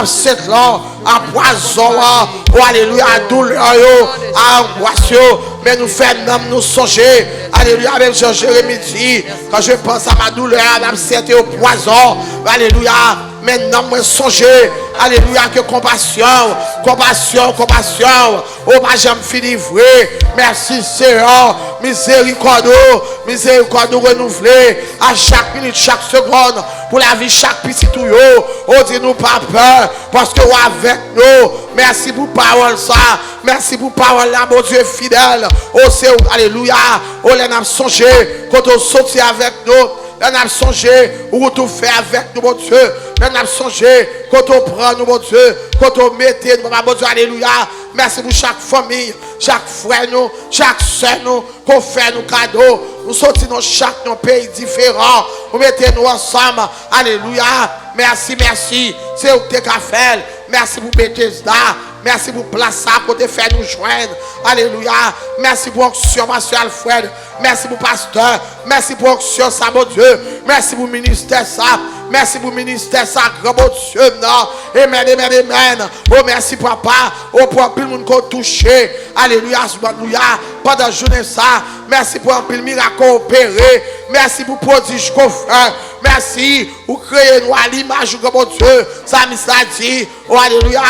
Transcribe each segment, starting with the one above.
absent là, à poison, oh alléluia, à douleur, à angoisse, mais nous faisons nous songer, alléluia, même Jean-Jérémie dit, quand je pense à ma douleur, à l'absent et au poison, alléluia, maintenant moi songer, alléluia, que compassion, compassion, compassion, oh ma j'aime finir vrai, merci Seigneur, miséricorde, miséricorde renouvelée, à chaque minute, chaque seconde, pour la vie, chaque petit tout, oh dis-nous pas peur, parce que vous avec nous, merci pour parole ça, merci pour parole là, mon Dieu fidèle, oh c'est, alléluia, oh les n'a songé, quand on sortit avec nous, on a songé, où tout fait avec nous, mon Dieu. On a songé, quand on prend nous, mon Dieu. Quand on met nous, mon Dieu, alléluia. Merci pour chaque famille, chaque frère, nous, chaque soeur, nous, qu'on fait nos cadeaux. Nous sortons dans chaque pays différent. Vous mettez nous ensemble. Alléluia. Merci, merci. C'est où tu as fait. Merci pour Bethesda. Merci pour placer à côté, faire nous joindre. Alléluia. Merci pour action, Monsieur Alfred. Merci pour pasteur. Merci pour action, ça, mon Dieu. Merci pour ministère, ça. Merci pour ministère, ça, grand mon Dieu. Non. Amen, amen, amen. Oh, merci, papa. Oh, pour tout le monde qu'on touche. Alléluia, alléluia. Pendant la journée, ça. Merci pour un miracle opéré. Merci pour prodige qu'on fait. Merci pour créer nous à l'image de mon Dieu. Ça m'a dit. Oh, alléluia.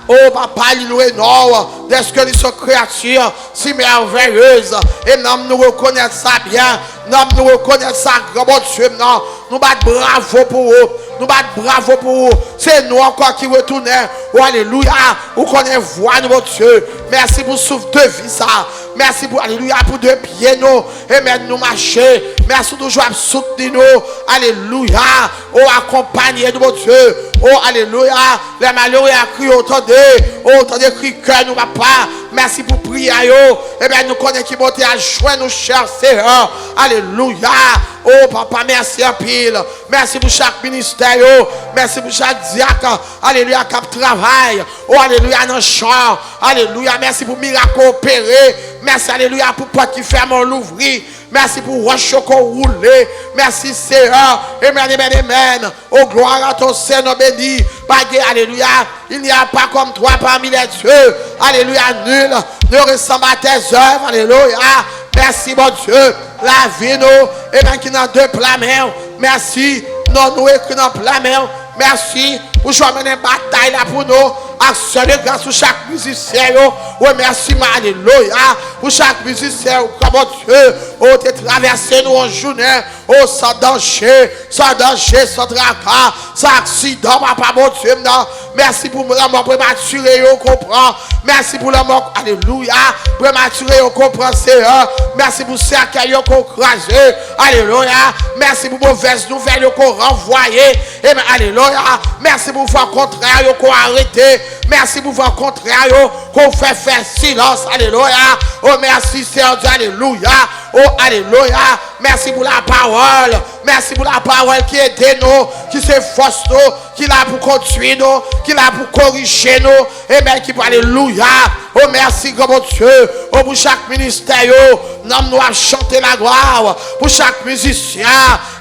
Oh, papa, il nous est énorme. Dès que nous sommes créatures si merveilleuses. Et nous reconnaissons ça bien. Nous reconnaissons ça, grand mon Dieu. Nous battons bravo pour eux. Nous battons bravo pour eux. C'est nous encore qui retournons. Oh, alléluia. Vous connaissez voix, mon Dieu. Merci pour souffle de vie, ça. Merci pour, alléluia, pour deux pieds, nous. Et maintenant, nous marcher. Merci toujours à soutenir nous. Alléluia. Oh, accompagner nous, mon Dieu. Oh, alléluia. Les malheureux a crié, entendez. Oh, entendez, cri cœur, nous, papa. Merci pour prier. Et bien, nous connaissons qui monte à joindre nous, chers Seigneur. Alléluia. Oh, papa, merci en pile. Merci pour chaque ministère. Merci pour chaque diacre. Alléluia, qui travaille. Oh, alléluia, dans le champ. Alléluia. Merci pour miracle opéré. Merci, alléluia, pour porte qui ferme l'ouvrir. Merci pour roche qu'on roule. Merci, Seigneur. Amen, amen, amen. Oh, gloire à ton Seigneur béni. Alléluia. Il n'y a pas comme toi parmi les dieux. Alléluia, nul ne ressemble à tes œuvres. Alléluia. Merci, mon Dieu. La vie, nous, et bien qui n'a deux plats mains. Merci. Non, nous écrit dans plat main. Merci pour jouer une bataille là pour nous. Action de grâce pour chaque musicien. Oui, merci, alléluia. Pour chaque musicien, comme Dieu, oh, tu traversé nous en journée. Oh, sans danger, sans tracas, sans accident, papa, mon Dieu. Merci pour la mort prématurée, on comprend. Merci pour la mort, alléluia. Prématurée, on comprend, Seigneur. Merci pour ce accueil qu'on crase. Alléluia. Merci pour mauvaise nouvelle qu'on renvoyé. Et alléluia. Merci pour voir contraire qu'on arrêté. Merci pour voir contraire qu'on fait faire silence. Alléluia. Oh, merci, Seigneur Dieu. Alléluia. Oh, alléluia. Merci pour la parole. Merci pour la parole qui aide nous, qui s'efforce nous, qui est là pour conduire nous, qui est là pour corriger nous. Et bien, qui pour alléluia. Oh, merci, grand Dieu. Oh, pour chaque ministère, nous avons chanté la gloire. Pour chaque musicien.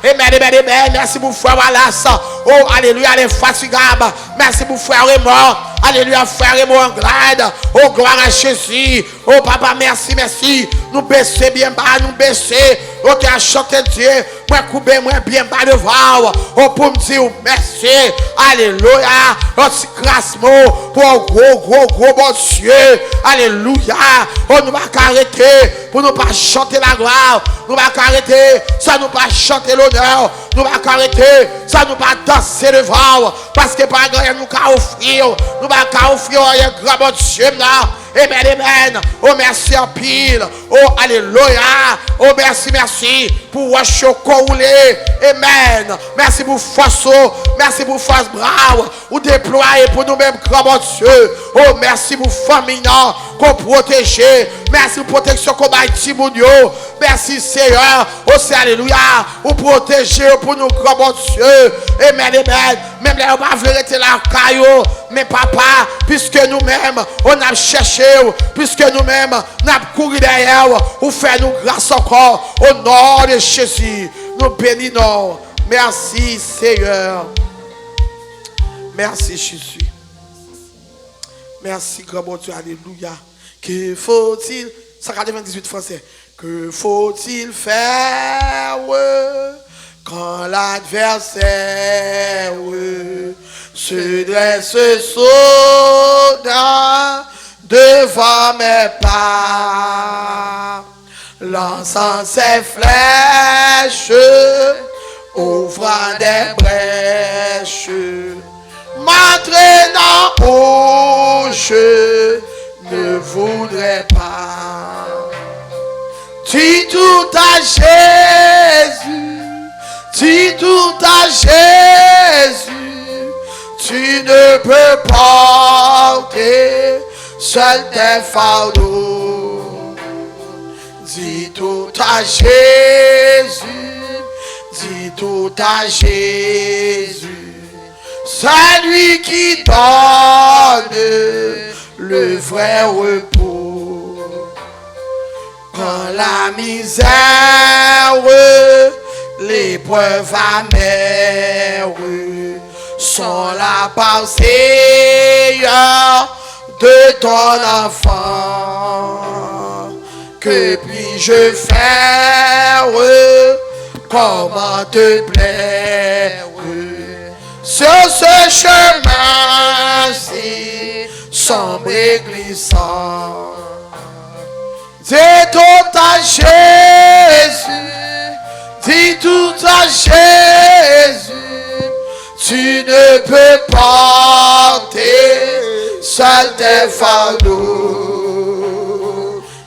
Amen, amen, amen. Merci pour frère Wallace. Oh, alléluia, les fatigables. Merci pour frère Raymond. Alléluia, frère Raymond Anglade. Oh, gloire à Jésus. Oh, papa, merci, merci. Nous baisser bien bas, nous baisser. Oh, tu as chanté Dieu. Moi, couper, moi, bien bas devant. Oh, pour me dire merci. Alléluia. Oh, c'est grâce mot pour un gros bon Dieu. Alléluia. Oh, nous va arrêter pour nous pas chanter la gloire. Nous va arrêter. Ça nous pas chanter l'honneur. Nous va arrêter. Ça nous pas danser devant. Parce que pas grand nous qu'à offrir. Nous va offrir un grand bon Dieu. Amen, amen. Oh, merci en pile. Oh, alléluia. Oh, merci, merci pour votre roulé. Amen. Merci pour force. Merci pour force brave. Ou déployer pour nous-mêmes, grand Dieu. Oh, merci pour famille qu'on protège. Merci pour protection qu'on va Timounio. Merci, Seigneur. Oh, c'est alléluia. Ou protéger pour nous, grand Dieu. Amen, amen. Même là, on va vérité la caillou. Mais papa, puisque nous-mêmes, on a cherché, puisque nous-mêmes, on a couru derrière, ou fait nous grâce encore, au nom de Jésus. Nous bénissons. Merci, Seigneur. Merci, Jésus. Merci, grand bon Dieu, alléluia. Que faut-il, 198 français, que faut-il faire quand l'adversaire se dresse soldat devant mes pas, lançant ses flèches, ouvrant des brèches, m'entraînant où je ne voudrais pas. Dis tout à Jésus, dis tout à Jésus, tu ne peux porter seul tes fardeaux. Dis tout à Jésus, dis tout à Jésus, c'est lui qui donne le vrai repos. Quand la misère, l'épreuve amère sont la Seigneur de ton enfant, que puis-je faire? Comment te plaire? Sur ce chemin-ci, sombre et glissant, dis tout à Jésus, dis tout à Jésus, tu ne peux porter seul tes fardeaux.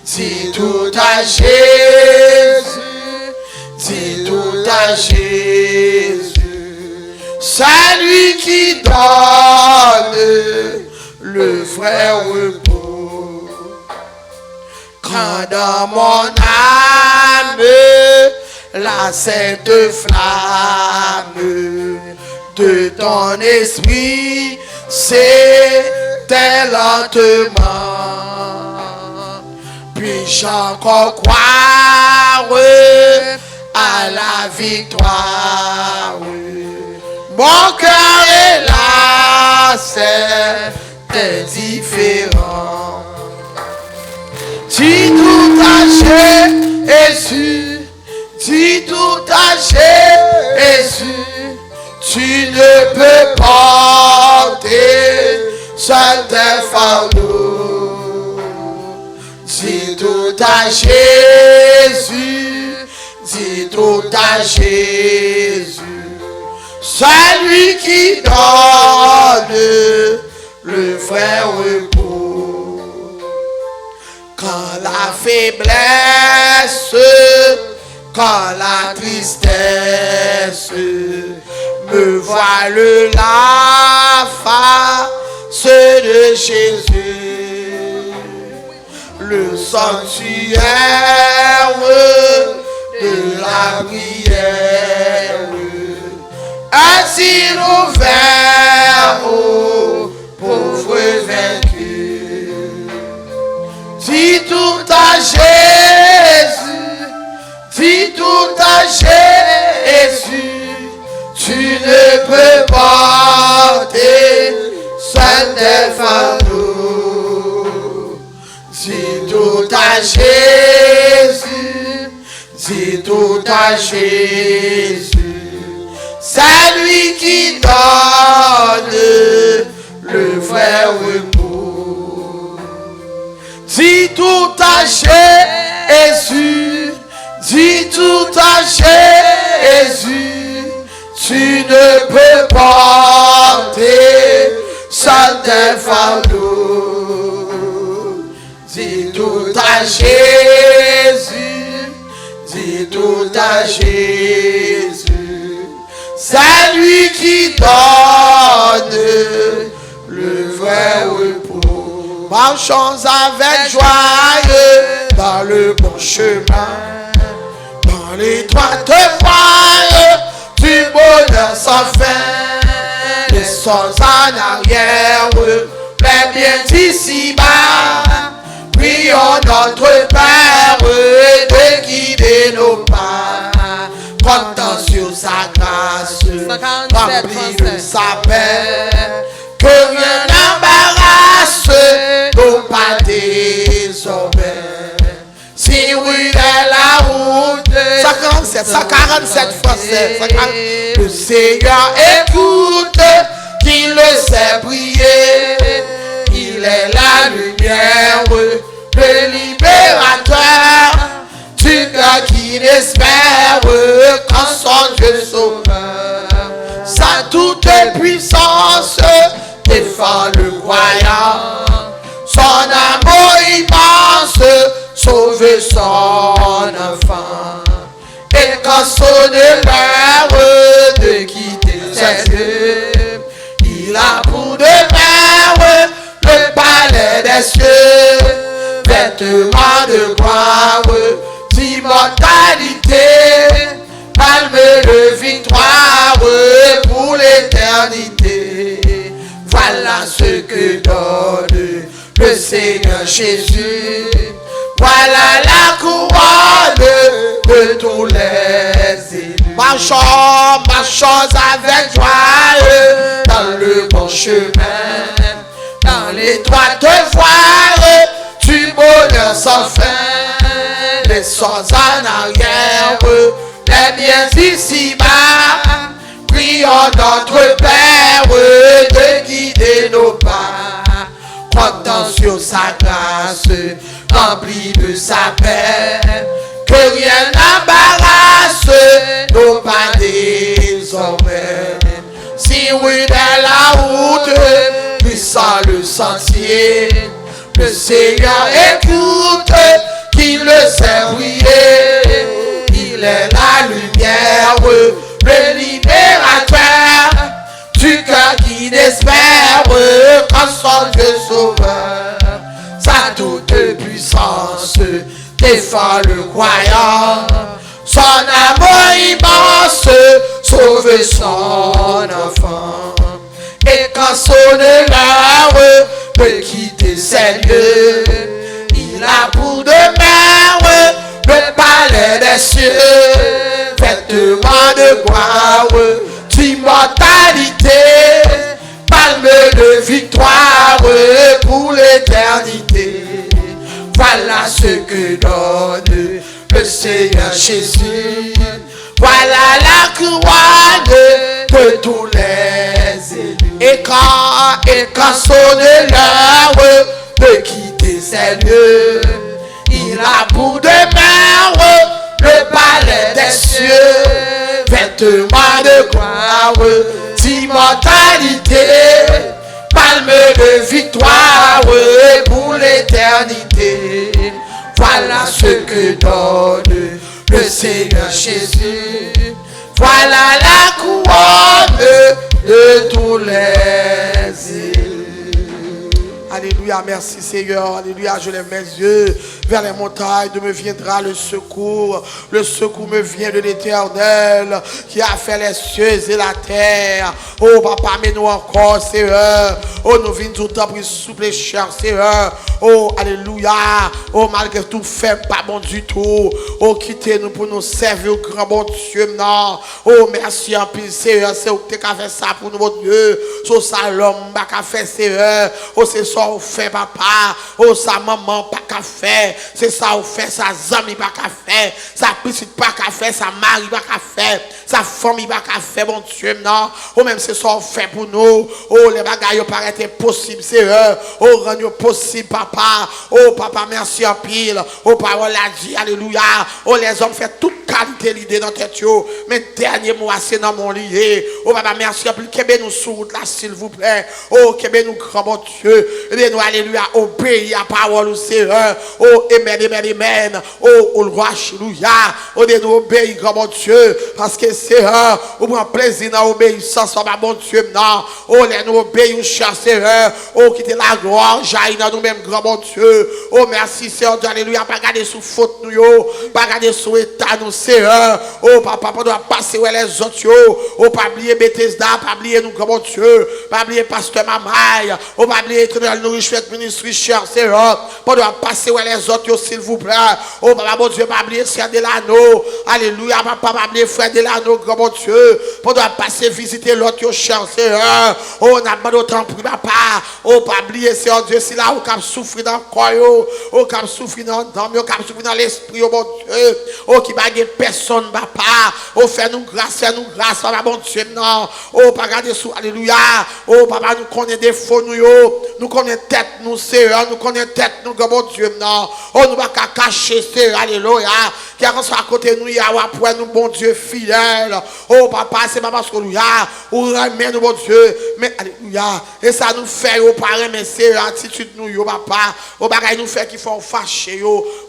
Dis tout à Jésus, dis tout à Jésus, c'est lui qui donne le vrai repos. Quand dans mon âme la sainte flamme de ton esprit s'éteint lentement, puis-je encore croire à la victoire? Mon cœur est là, c'est indifférent. Dis tout à Jésus, dis tout à Jésus, tu ne peux porter seul tes fardeaux. Dis tout à Jésus, dis tout à Jésus, c'est lui qui donne le vrai repos. Quand la faiblesse, quand la tristesse me voile la face de Jésus, le sanctuaire de la prière, assis ouvert aux pauvres vaincus. Dis tout à Jésus, dis tout à Jésus, tu ne peux porter seul tes fardeaux. Dis tout à Jésus, dis tout à Jésus, c'est lui qui donne le vrai repos. Dis tout à Jésus, dis tout à Jésus, tu ne peux porter seul tes fardeaux. Dis tout à Jésus, dis tout à Jésus, c'est lui qui donne le vrai repos. Marchons avec joie dans le bon chemin, dans l'étroite voie du bonheur sans fin. Laissons en arrière les biens d'ici-bas. Prions notre Père de guider nos pas. Comptant sur sa grâce, remplis de sa paix, que rien n'embarrasse bruit de la route. 147 français. Le Seigneur écoute, qu'il le sait prier. Il est la lumière, le libérateur, du cœur qui espère quand son Dieu sauveur. Sa toute puissance défend le croyant. Son amour immense sauve son enfant. Et quand sonne l'heure de quitter ses lieux, il a pour demeure le palais des cieux, vêtements de gloire, d'immortalité, palme de victoire pour l'éternité. Voilà ce que donne le Seigneur Jésus. Voilà la couronne de tous les élus. Marchons avec joie dans le bon chemin, dans l'étroite voie du bonheur sans fin. Laissons en arrière les biens d'ici-bas. Prions notre Père de guider nos pas. Comptons sur sa grâce, rempli de sa paix, que rien n'embarrasse nos pas désormais. Si oui de la route, puissant le sentier, le Seigneur écoute, qu'il le sait briller. Il est la lumière, le libérateur, du cœur qui espère quand son Dieu sauveur. Sa toute puissance défend le croyant. Son amour immense sauve son enfant. Et quand sonne l'heure de quitter ses lieux, il a pour demeure le palais des cieux, vêtements de gloire, d'immortalité, palme de victoire pour l'éternité. Voilà ce que donne le Seigneur Jésus. Voilà la couronne de tous les élus. Et quand sonne l'heure de quitter ces lieux, il a pour demeure le palais des cieux, vêtements de gloire, d'immortalité, palme de victoire pour l'éternité. Voilà ce que donne le Seigneur Jésus. Voilà la couronne de tous les élus. Alléluia, merci Seigneur. Alléluia, je lève mes yeux vers les montagnes, de me viendra le secours. Le secours me vient de l'Éternel qui a fait les cieux et la terre. Oh papa, mais nous encore, Seigneur. Oh, nous venons tout le temps pour souple cher, Seigneur. Oh, alléluia. Oh, malgré tout, fait pas bon du tout. Oh, quittez-nous pour nous servir au grand bon Dieu. Non. Oh, merci en plus, Seigneur. C'est où tu as fait ça pour nous, mon Dieu. C'est ça l'homme qui a fait, Seigneur. Oh, c'est ça on fait, papa. Oh, sa maman pas qu'à faire. C'est ça on fait, sa zami pas qu'à faire. Sa petite pas qu'à faire, sa mari pas qu'à faire. Sa famille pas qu'à faire, mon Dieu. Non. Oh, même c'est ça on fait pour nous. Oh, les bagailles paraissent impossibles, Seigneur. Oh, rends-nous possible, papa. Oh, papa, merci en pile. Oh, parole a dit, alléluia. Oh, les hommes font toute qualité l'idée dans tête. Mais dernier mot, c'est dans mon lit. Oh, papa, merci en pile. Qu'est-ce nous sous là, s'il vous plaît. Oh, qu'est-ce nous grand bon Dieu. Et nous, alléluia, obéir à parole au Seigneur. Oh, amen, amen, amen. Oh, le roi, alléluia. Oh, nous obéir, grand bon Dieu. Parce que Seigneur, on prend plaisir dans l'obéissance, oh, mon Dieu, non. Oh, les nous obéir, cher Seigneur. Oh, quittez la gloire, jaillit dans nous-mêmes, grand bon Dieu. Oh, merci, Seigneur, alléluia. Pas garder sous faute, nous, pas garder sous état, nous, Seigneur. Oh, papa, on doit passer où les autres, oh, pas oublier Bethesda, pas oublier nous, grand bon Dieu. Pas oublier Pasteur Mamaï. Oh, pas oublier éternel nous riches ministres, cher Seigneur, pour nous passer où les autres, s'il vous plaît. Oh, papa, mon Dieu, pas oublier Frère Delano. Alléluia, papa, pas oublier Frère Delano, grand mon Dieu, pour nous passer visiter l'autre, cher Seigneur. Oh, on a pas d'autant pris, papa. Oh, pas oublier, Seigneur Dieu, si là, on a souffrir dans le corps, on a souffrir dans l'âme, on a souffrir dans l'esprit, oh, mon Dieu. Oh, qui va personne, papa. Oh, fais-nous grâce, papa, mon Dieu, non. Oh, pas garder sous, alléluia. Oh, papa, nous connaissons des faux, nous connaissons tête, nous, Seigneur, nous connaissons tête, nous, mon Dieu, non. Oh, nous va cacher, Seigneur, alléluia. Qui a soit à côté nous, il y a pour nous, bon Dieu, fidèle. Oh, papa, c'est pas parce que nous, ou remet nous, bon Dieu, mais, alléluia. Et ça nous fait, oh, parrain, mais c'est l'attitude, nous, papa. Oh, bagaille nous fait qu'il faut fâcher,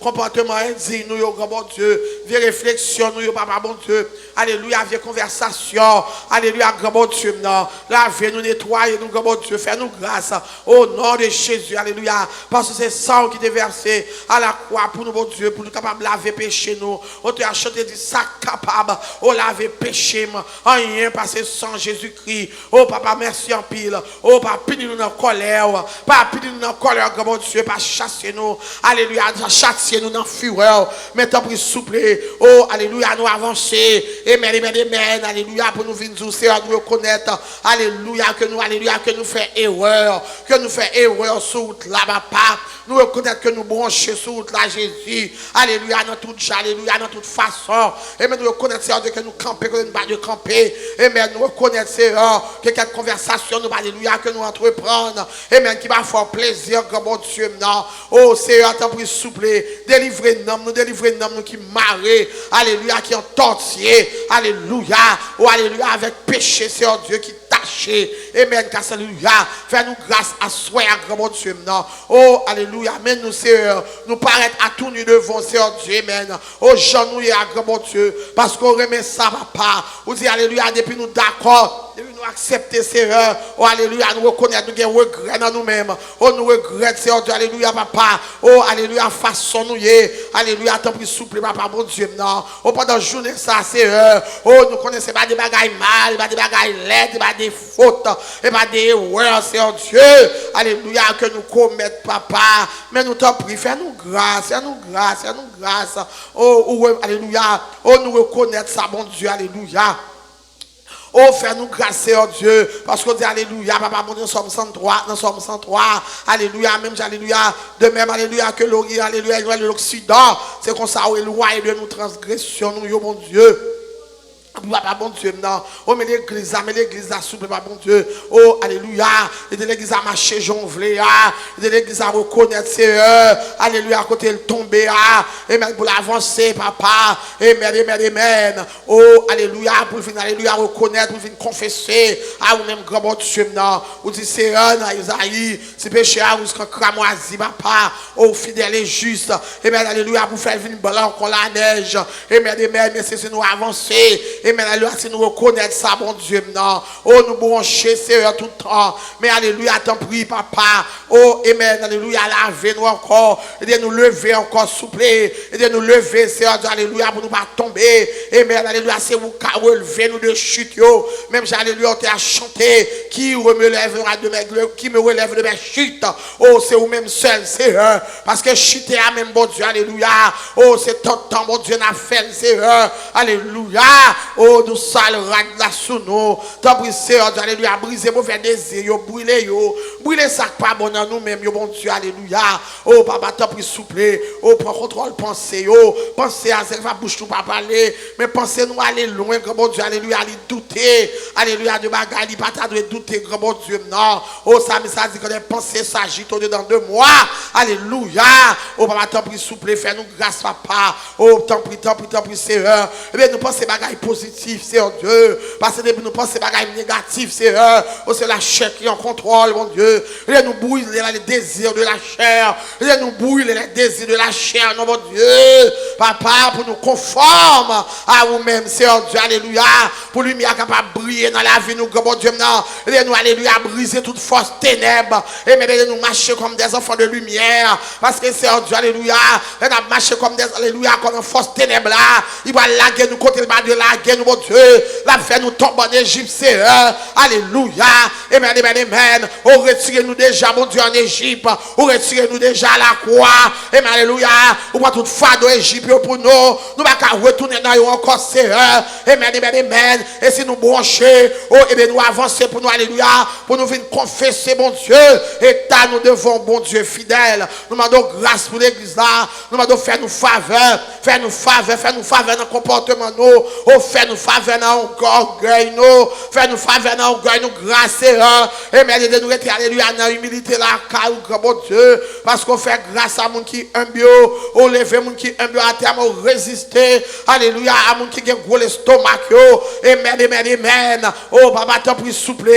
comportement indigne, nous, bon Dieu. Viens réflexion, nous, papa, bon Dieu. Alléluia, viens conversation. Alléluia, grand bon Dieu, non. Lavez nous, nettoyer nous, grand bon Dieu. Fais-nous grâce. Au nom de Jésus, alléluia. Parce que c'est sang qui est versé à la croix pour nous, bon Dieu, pour nous capables de laver péché, nous. On te a chanté dit ça capable. Oh, laver péché, rien passé sans Jésus-Christ. Oh, papa, merci en pile. Oh, papa, pini nous dans colère. Pas pini nous dans colère, grand bon Dieu. Pas chasser nous. Alléluia, chasser nous dans fureur. Mettons pris souple. Oh, alléluia, nous avancer. Amen, amen, alléluia, pour nous venir Seigneur, nous reconnaître, alléluia, que nous faisons erreur, sur route là, papa, nous reconnaître que nous branchons sur route là, Jésus, alléluia, dans toute façon, amen, nous reconnaître, Seigneur, que nous camper, que nous ne pas de camper, amen, nous reconnaître, Seigneur, que quelques conversations, nous, alléluia, que nous entreprendre, amen, qui va faire plaisir, que mon Dieu, non, oh, Seigneur, t'en prie, souple, délivrez-nous, qui marrent, alléluia, qui ont tortillé, alléluia, oh alléluia, avec péché, Seigneur Dieu, qui taché, amen, alléluia, fais-nous grâce à soi, grand mon Dieu, non, oh alléluia, amen, nous Seigneur, nous paraître à tout nu devant, Seigneur Dieu, amen, oh genouille à grand mon Dieu, parce qu'on remet ça, papa, vous dites alléluia, depuis nous d'accord, depuis nous accepter, Seigneur, oh alléluia, nous reconnaître, nous avons regret dans nous-mêmes, oh nous regrettons, Seigneur Dieu, alléluia, papa, oh alléluia, façon nous y alléluia, tant pis souple, papa, mon Dieu, non, oh pendant la journée, ça, Seigneur, oh nous connaissons pas des bagailles mal, pas des bagailles laides, pas des fautes, et pas des erreurs, Seigneur Dieu, alléluia, que nous commettons, papa, mais nous t'en prie, fais-nous grâce, oh, alléluia, oh nous reconnaître ça, mon Dieu, alléluia. Oh, fais-nous grâce, Seigneur Dieu, parce qu'on dit alléluia, papa, mon Dieu, Somme 103, alléluia, même, alléluia, de même, alléluia, que l'Orient, alléluia, l'Occident, c'est qu'on s'est éloigné de nos transgressions, nous, mon Dieu. Papa, bon Dieu, non. Oh, mais l'église, souple, papa, bon Dieu. Oh, alléluia. Et de l'église à marcher, jonfler, et de l'église à reconnaître, Seigneur. Alléluia, à côté le tomber, et même pour l'avancer, papa. Amen. Oh, alléluia, pour venir, alléluia, reconnaître, pour venir confesser. Ah, ou même grand bon Dieu, non. Ou dit, Seigneur, Isaïe, si péché, ou ce qu'on cramoisi, papa. Oh, fidèle et juste. Amen, alléluia, pour faire venir blanc qu'on la neige. Amen, mais c'est nous avancer. Amen, alléluia, si nous reconnaître ça, mon Dieu, non. Oh, nous brancher, Seigneur, tout le temps. Mais alléluia, t'en prie, papa. Oh, amen, alléluia, lavez-nous encore. Et de nous lever encore, souple. Et de nous lever, Seigneur, alléluia, pour nous pas tomber. Amen, alléluia, c'est vous qui relevez nous de chute, yo. Même, alléluia, on t'a chanté. Qui me relèvera de mes chutes. Oh, c'est vous-même seul, Seigneur. Parce que chuter à même, bon Dieu, alléluia. Oh, c'est tout le temps, bon Dieu, n'a fait, Seigneur. Alléluia. Oh, nous salons là sous nous. Tant pis, Seigneur, alléluia. Briser mauvais désir, brûler ça pas bon dans nous-mêmes, bon Dieu, alléluia. Oh, papa, tant pis, souple. Oh, prends contrôle, pensez, pensez à ça, va bouche tout pas parler. Mais pensez nous aller loin, grand bon Dieu, alléluia, aller douter. Alléluia, de bagaille, il pas de douter, grand bon Dieu, non. Oh, ça dit que les pensées s'agitent au-dedans de moi. Alléluia. Oh, papa, tant pis, souple, fais-nous grâce, papa. Oh, tant pis, Seigneur. Eh bien, nous pensons bagaille positif, Seigneur Dieu. Parce que nous pensons bagaille négatif, Seigneur. Oh, c'est la chair qui en contrôle, mon Dieu. Et nous brûle les désirs de la chair. Et nous brûle les désirs de la chair, non, mon Dieu. Papa, pour nous conformer à vous-même, Seigneur Dieu, alléluia. Pour lui, capable de briller dans la vie, nous, mon Dieu, non. Et nous, alléluia, briser toute force ténèbres. Et même nous marcher comme des enfants de lumière. Parce que, Seigneur Dieu, alléluia. Et nous marcher comme des, alléluia, comme une force ténèbres là. Il va laguer nous côté de laguer nous nous, mon Dieu. La fait nous tomber en Égypte, Seigneur. Alléluia. Amen, amen, amen. Oh, retirez-nous déjà, mon Dieu, en Égypte. Ou retirez-nous déjà à la croix. Amen, alléluia. Ou pas toute fado Égypte pour nous. Nous pas qu'à retourner dans eux encore, Seigneur. Amen, amen, amen. Et si nous brancher, oh, et bien nous avancer pour nous, alléluia. Pour nous venir confesser, mon Dieu. Et nous devons, bon Dieu, fidèle. Nous demandons grâce pour l'église là. Nous demandons faire nous faveur. Faire nous faveur dans le comportement nous. Oh, faire nous faveur dans l'orgueil nous. Faire nous faveur dans l'orgueil nous, grâce, Seigneur. Et mais de nous être, alléluia, dans l'humilité là, car, bon Dieu. Parce qu'on fait grâce à mon qui un bio. On lève mon qui un bio à terme, on résister. Alléluia, à mon qui a gros l'estomac. Amen, amen, amen. Oh, papa, t'en prie, souple.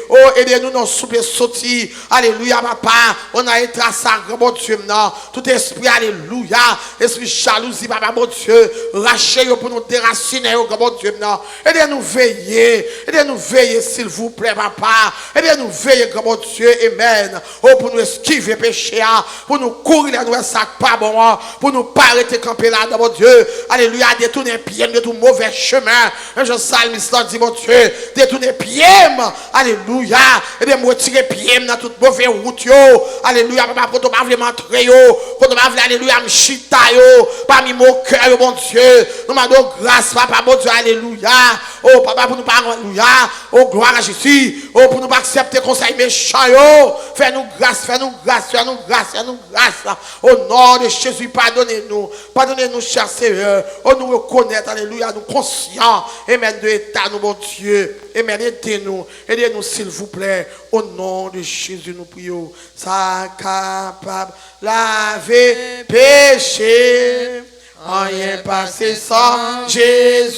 Oh, aidez-nous dans souple sorti. Alléluia, papa. On a été à ça, bon Dieu, non. Tout esprit, alléluia. Esprit jalousie, papa, bon Dieu. Rachez pour nous déraciner, bon Dieu, non. Aidez-nous veiller. Aidez-nous veiller, s'il vous plaît, papa. Aidez-nous veiller, bon Dieu, amen. Oh, pour nous esquiver péché, pour nous courir dans nous sac pas bon, pour nous pas arrêter camper là, mon Dieu. Alléluia, détourner pied de tout mauvais chemin. Un jour, salmiste dit, mon Dieu, détourner pied, alléluia. Et bien, me retirer pied dans toute mauvaise route, alléluia, papa, pour ne pas m'entrer, pour ne pas, alléluia, me chita, parmi mon cœur, mon Dieu. Nous demandons grâce, papa, mon Dieu, alléluia. Oh, papa, pour nous pas, alléluia. Oh, gloire à Jésus. Oh, pour nous pas accepter conseil méchant, fais-nous grâce, fais-nous grâce, fais-nous grâce, fais-nous grâce. Au nom de Jésus, pardonnez-nous. Pardonnez-nous, cher Seigneur. Oh, nous reconnaître, alléluia, nous conscients, amen, de l'état, nous, mon Dieu. Amen, aidez-nous. Aidez-nous, s'il vous plaît. Au nom de Jésus, nous prions. Ça capable, laver péché. Rien passé sans Jésus-Christ.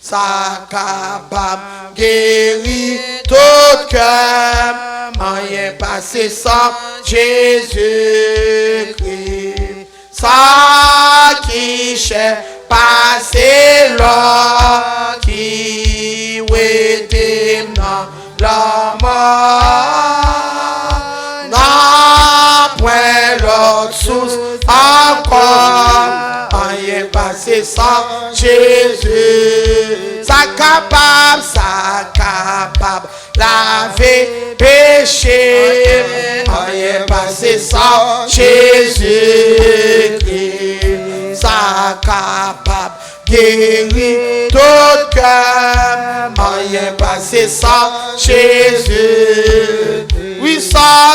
Ça capable, guérir tout cœur. Rien passé sans Jésus-Christ. Ça qui cherche passer là, qui était dans la mort. Non, point l'autre source encore. Rien passé sans Jésus. Ça capable, laver péché. Rien passé sans Jésus-Christ. Ça capable guérir tout cœur. Rien passé sans Jésus. Oui, ça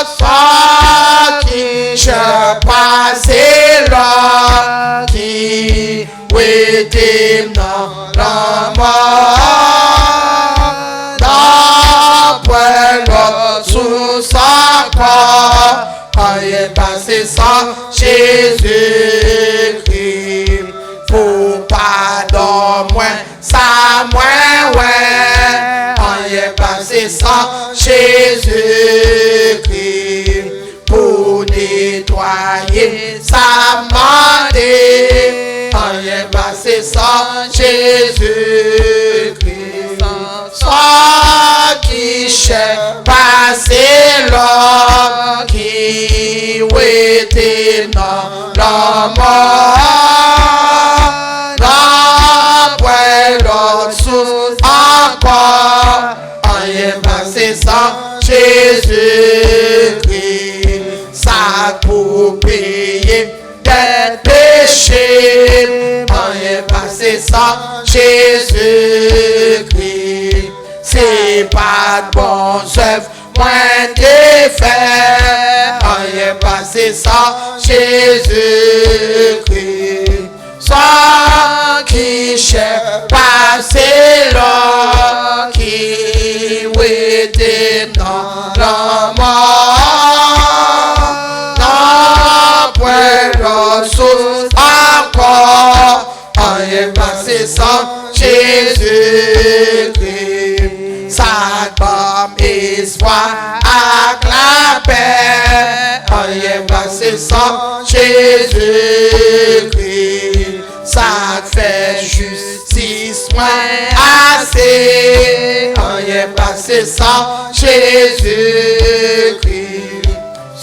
qui cherche passer là, qui était dans la mort. Dans point sous sa croix. Rien passé sans Jésus-Christ. Pour pardon, moins, ça moins, ouais. Rien passé sans Jésus-Christ. Pour nettoyer sa mandée. Rien passé sans Jésus-Christ. Soit qui cherche passer l'homme qui était dans la mort. Non, point l'autre sous encore. Rien passé sans Jésus-Christ. Ça pour payer des péchés. Rien passé sans Jésus-Christ. C'est pas de bons œuvres, moins de faire. Rien passé sans Jésus-Christ. Soit qui cherche passer là, qui était dans la mort. Non, point l'autre chose encore. Rien passé sans Jésus-Christ. Ça donne espoir à la paix. Rien passé sans Jésus-Christ. Ça fait justice moins assez. Rien passé sans Jésus-Christ.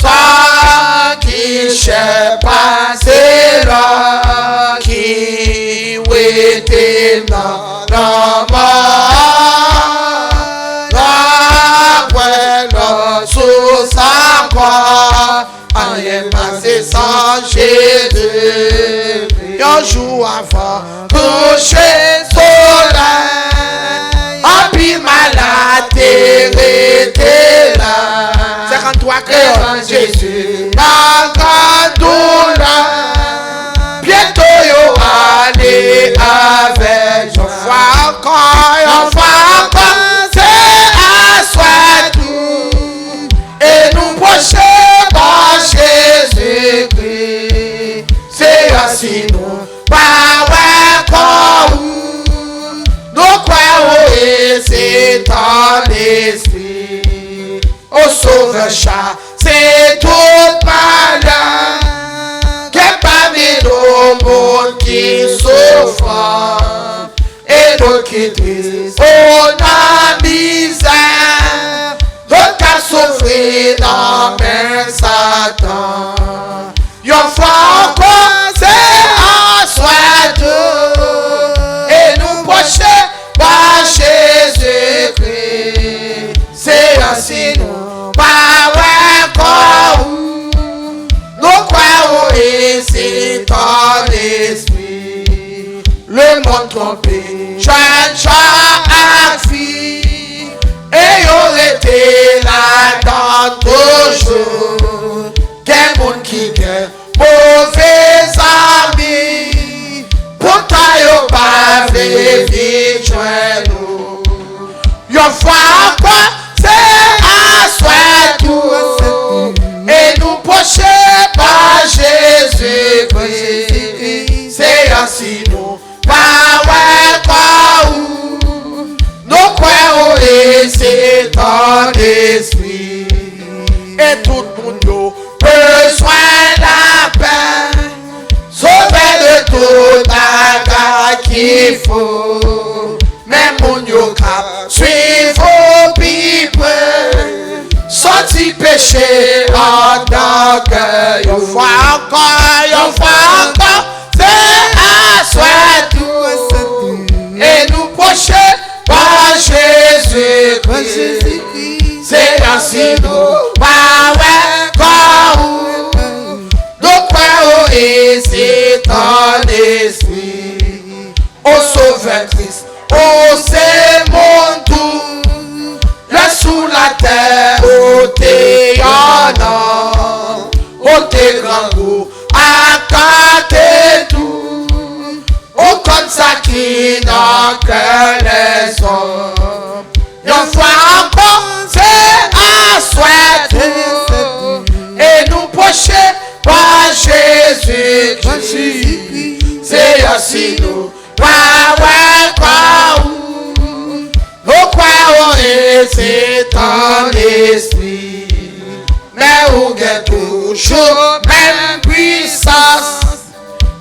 Ça qui cherche passer là, qui est sans Jésus. Un jour avant, coucher soleil, en pile malade, t'es là. 53 créoles, Jésus, ma grande douleur. Bientôt, yo aller avec. J'en vois encore, c'est à soi tout. Et nous prochains par Jésus-Christ. C'est ainsi nous, pas encore. Nous croyons et c'est en esprit. Au sauveur chat, c'est tout malin. Que parmi nos mondes qui souffrent et nous qui tristes, on a misère. D'autres qui souffrent dans même Satan. Yon fois encore, c'est en soi tout. Et nous prochains par Jésus-Christ. C'est ainsi nous, pas encore. Nous croyons ici ton esprit. Le monde trompé, jeune fille. Et on était là dans toujours. Quel monde qui gagne, mauvais amis. Pourtant, y'a pas vite nous. Y'a fois quoi, c'est à soi tout. Et nous prochains par Jésus-Christ. C'est ainsi nous, pas quoi où. Nous croyons et c'est ton esprit. Et tout le monde besoin la paix. Sauver de tout la qu'il faut. Même mon yoka, suivre au pipe. Sorti péché en tant que yon fois encore, c'est à soi tout. Et nous prochains par Jésus-Christ. C'est ainsi nous, pas nous croyons et c'est ton esprit. Ô sauveur Christ, ô c'est mon tout. Là sous la terre, ô t'es honneur, ô t'es grand goût, à côté tout. Ô comme ça qui n'a que les hommes. Yon fois encore, c'est à soi tout. Et nous prochains par Jésus-Christ. C'est ainsi nous, pas nous croyons et c'est ton esprit. Mais où est toujours même puissance.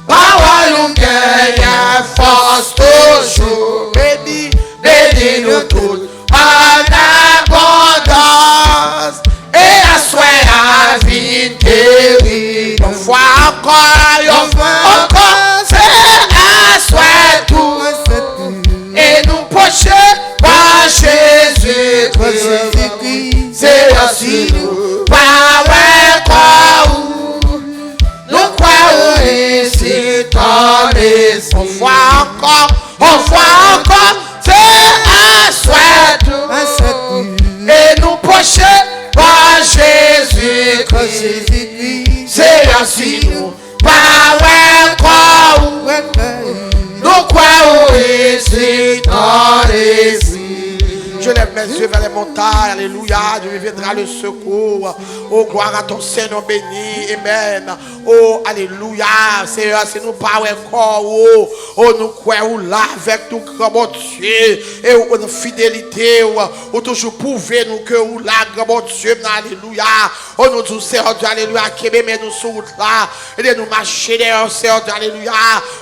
Parole où gagne force toujours. Bénis nous tous en abondance. Et à soi à vie guérie. Une fois encore, c'est à soi tout. Et nous prochains par Jésus-Christ. C'est ainsi nous, pas nous croyons ici ton esprit. On voit encore, c'est à soi tout. Et nous prochains par Jésus-Christ. C'est ainsi nous, pas nous croyons ici ton esprit. Je lève mes yeux vers les montagnes, alléluia, Dieu me viendra le secours. Oh, gloire à ton Seigneur béni, amen. Oh, alléluia, Seigneur, c'est nous pas encore, oh, nous croyons là avec tout grand bon Dieu, et notre fidélité, oh, toujours prouver nous que nous là, grand bon Dieu, alléluia. Oh, nous tous, Seigneur, alléluia, qui met nous sur là, et nous marcher derrière, Seigneur, alléluia.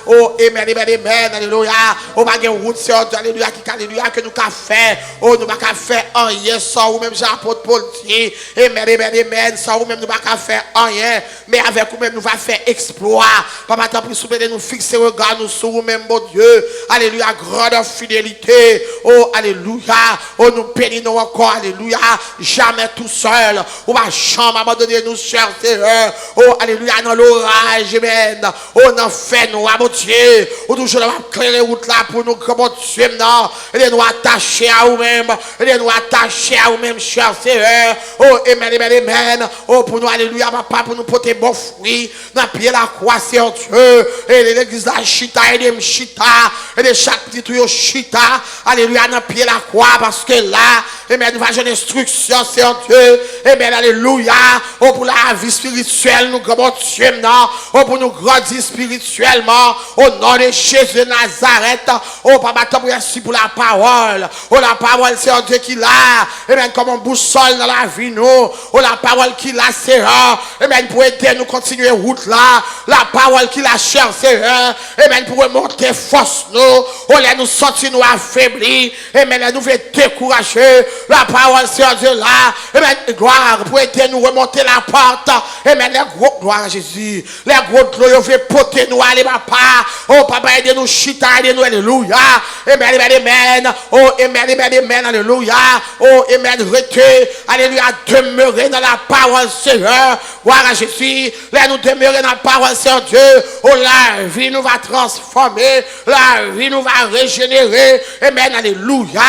Oh, amen, amen, amen, alléluia. Oh, ma route, Seigneur, alléluia, qui, alléluia, que nous avons fait. Oh, Oh, nous pas faire rien sans vous même, Jean-Apôtre Paul dit. Amen, amen, amen. Sans vous même, nous pas faire rien. Mais avec vous même, nous va faire exploit. Papa, tant pis, soumettez nous fixer regard nous sur vous-même, mon Dieu. Alléluia, grande fidélité. Oh, alléluia. Oh, nous bénissons encore, alléluia. Jamais tout seul. On va jamais abandonner nous, chers sœurs. Oh, alléluia, dans l'orage, amen. Oh, dans fait nous, mon Dieu. Oh, toujours là, clairer route là pour nous, comme Dieu, non. Et nous attacher à vous-même. Et nous attacher à vous-même, chers sœurs. Oh, amen, amen, amen. Oh, pour nous, alléluia, papa, pour nous porter bon fruit. Dans pied la croix, c'est en Dieu. Et l'église la chita, et les chita. Et de chaque petit tuyau chita. Alléluia, dans pied la croix, parce que là, amen, nous avons une instruction, c'est en Dieu. Amen, alléluia. Oh, pour la vie spirituelle, nous, comme Dieu, non. Oh, pour nous grandir spirituellement. Au nom de Jésus de Nazareth. Oh, papa, merci pour la parole. Oh, la parole, c'est en Dieu qui l'a. Amen, comme un boussole dans la vie, nous. Oh, la parole qui l'a, c'est amen, pour aider nous continuer route là. La parole qui l'a, cher, c'est amen, pour remonter force, nous. Oh, là, nous sentir nous affaiblis. Amen, là, nous fait décourager. La parole, c'est en Dieu là. Amen, gloire, pour aider nous remonter la porte. Amen, les gros, gloire à Jésus. Les gros de l'eau, fait porter nous, allez, papa. Oh, papa, aidez-nous, chita, aidez-nous, alléluia. Amen, amen, amen. Oh, amen, amen, amen, alléluia. Oh, amen, restez, alléluia, demeurer dans la parole, Seigneur. Gloire à Jésus. Là, nous demeurer dans la parole, Seigneur Dieu. Oh, la vie nous va transformer. La vie nous va régénérer. Amen, alléluia.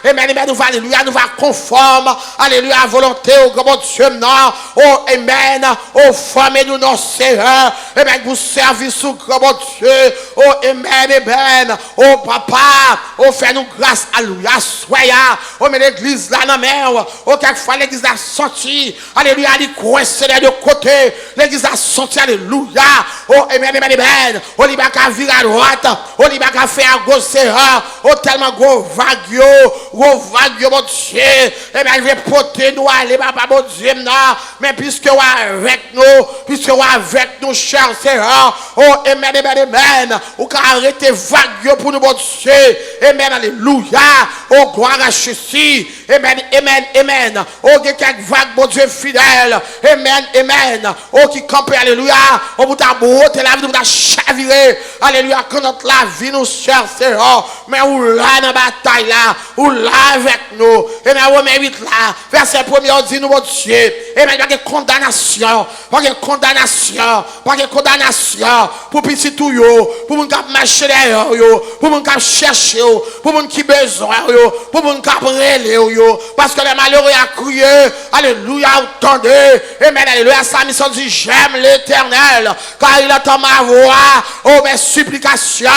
Amen, amen, nous va, alléluia, nous va conforme. Alléluia, à volonté, au grand Dieu, non. Oh, amen. Oh, formez-nous, non, Seigneur. Amen, vous servir sous grand Dieu. Oh, amen, amen. Oh, papa. Oh, fais-nous grâce. Alléluia, soyez. Oh, mais l'église là, non, mais. Oh, quelquefois, l'église a sorti. Alléluia, elle est coincée de côté. L'église a sorti. Alléluia. Oh, amen, amen, amen. Oh, il va virer à droite. Oh, il va faire à gauche. Oh, tellement gros vague, mon Dieu. Amen, il va porter nous, aller, papa, mon Dieu, non. Mais puisque vous avec nous, chers sœurs. Oh, amen, amen, amen. Ou qu'à arrêter vague pour nous, mon Dieu. Amen, alléluia. Oh, gloire à Jésus. Amen, amen, amen. Oh, quelques vagues, mon Dieu, fidèle. Amen, amen. Oh, qui campe, alléluia. Oh, vous t'avez broté la vie, vous t'avez chaviré. Alléluia, quand notre la vie nous cherche, mais où là, dans la bataille, là, où là, avec nous. Et dans Romains 8, là, verset 1er, on dit, nous, mon Dieu. Amen, il y a des condamnations. Pas de condamnation. Pas de condamnation. Pour petit tout, pour mon cap marcher derrière, pour mon cap chercher, pour mon qui besoin, pour mon cap relais, parce que les malheureux a crié, alléluia, entendez, amen, alléluia, sa mission dit, j'aime l'Éternel, car il entend ma voix, oh, mes supplications,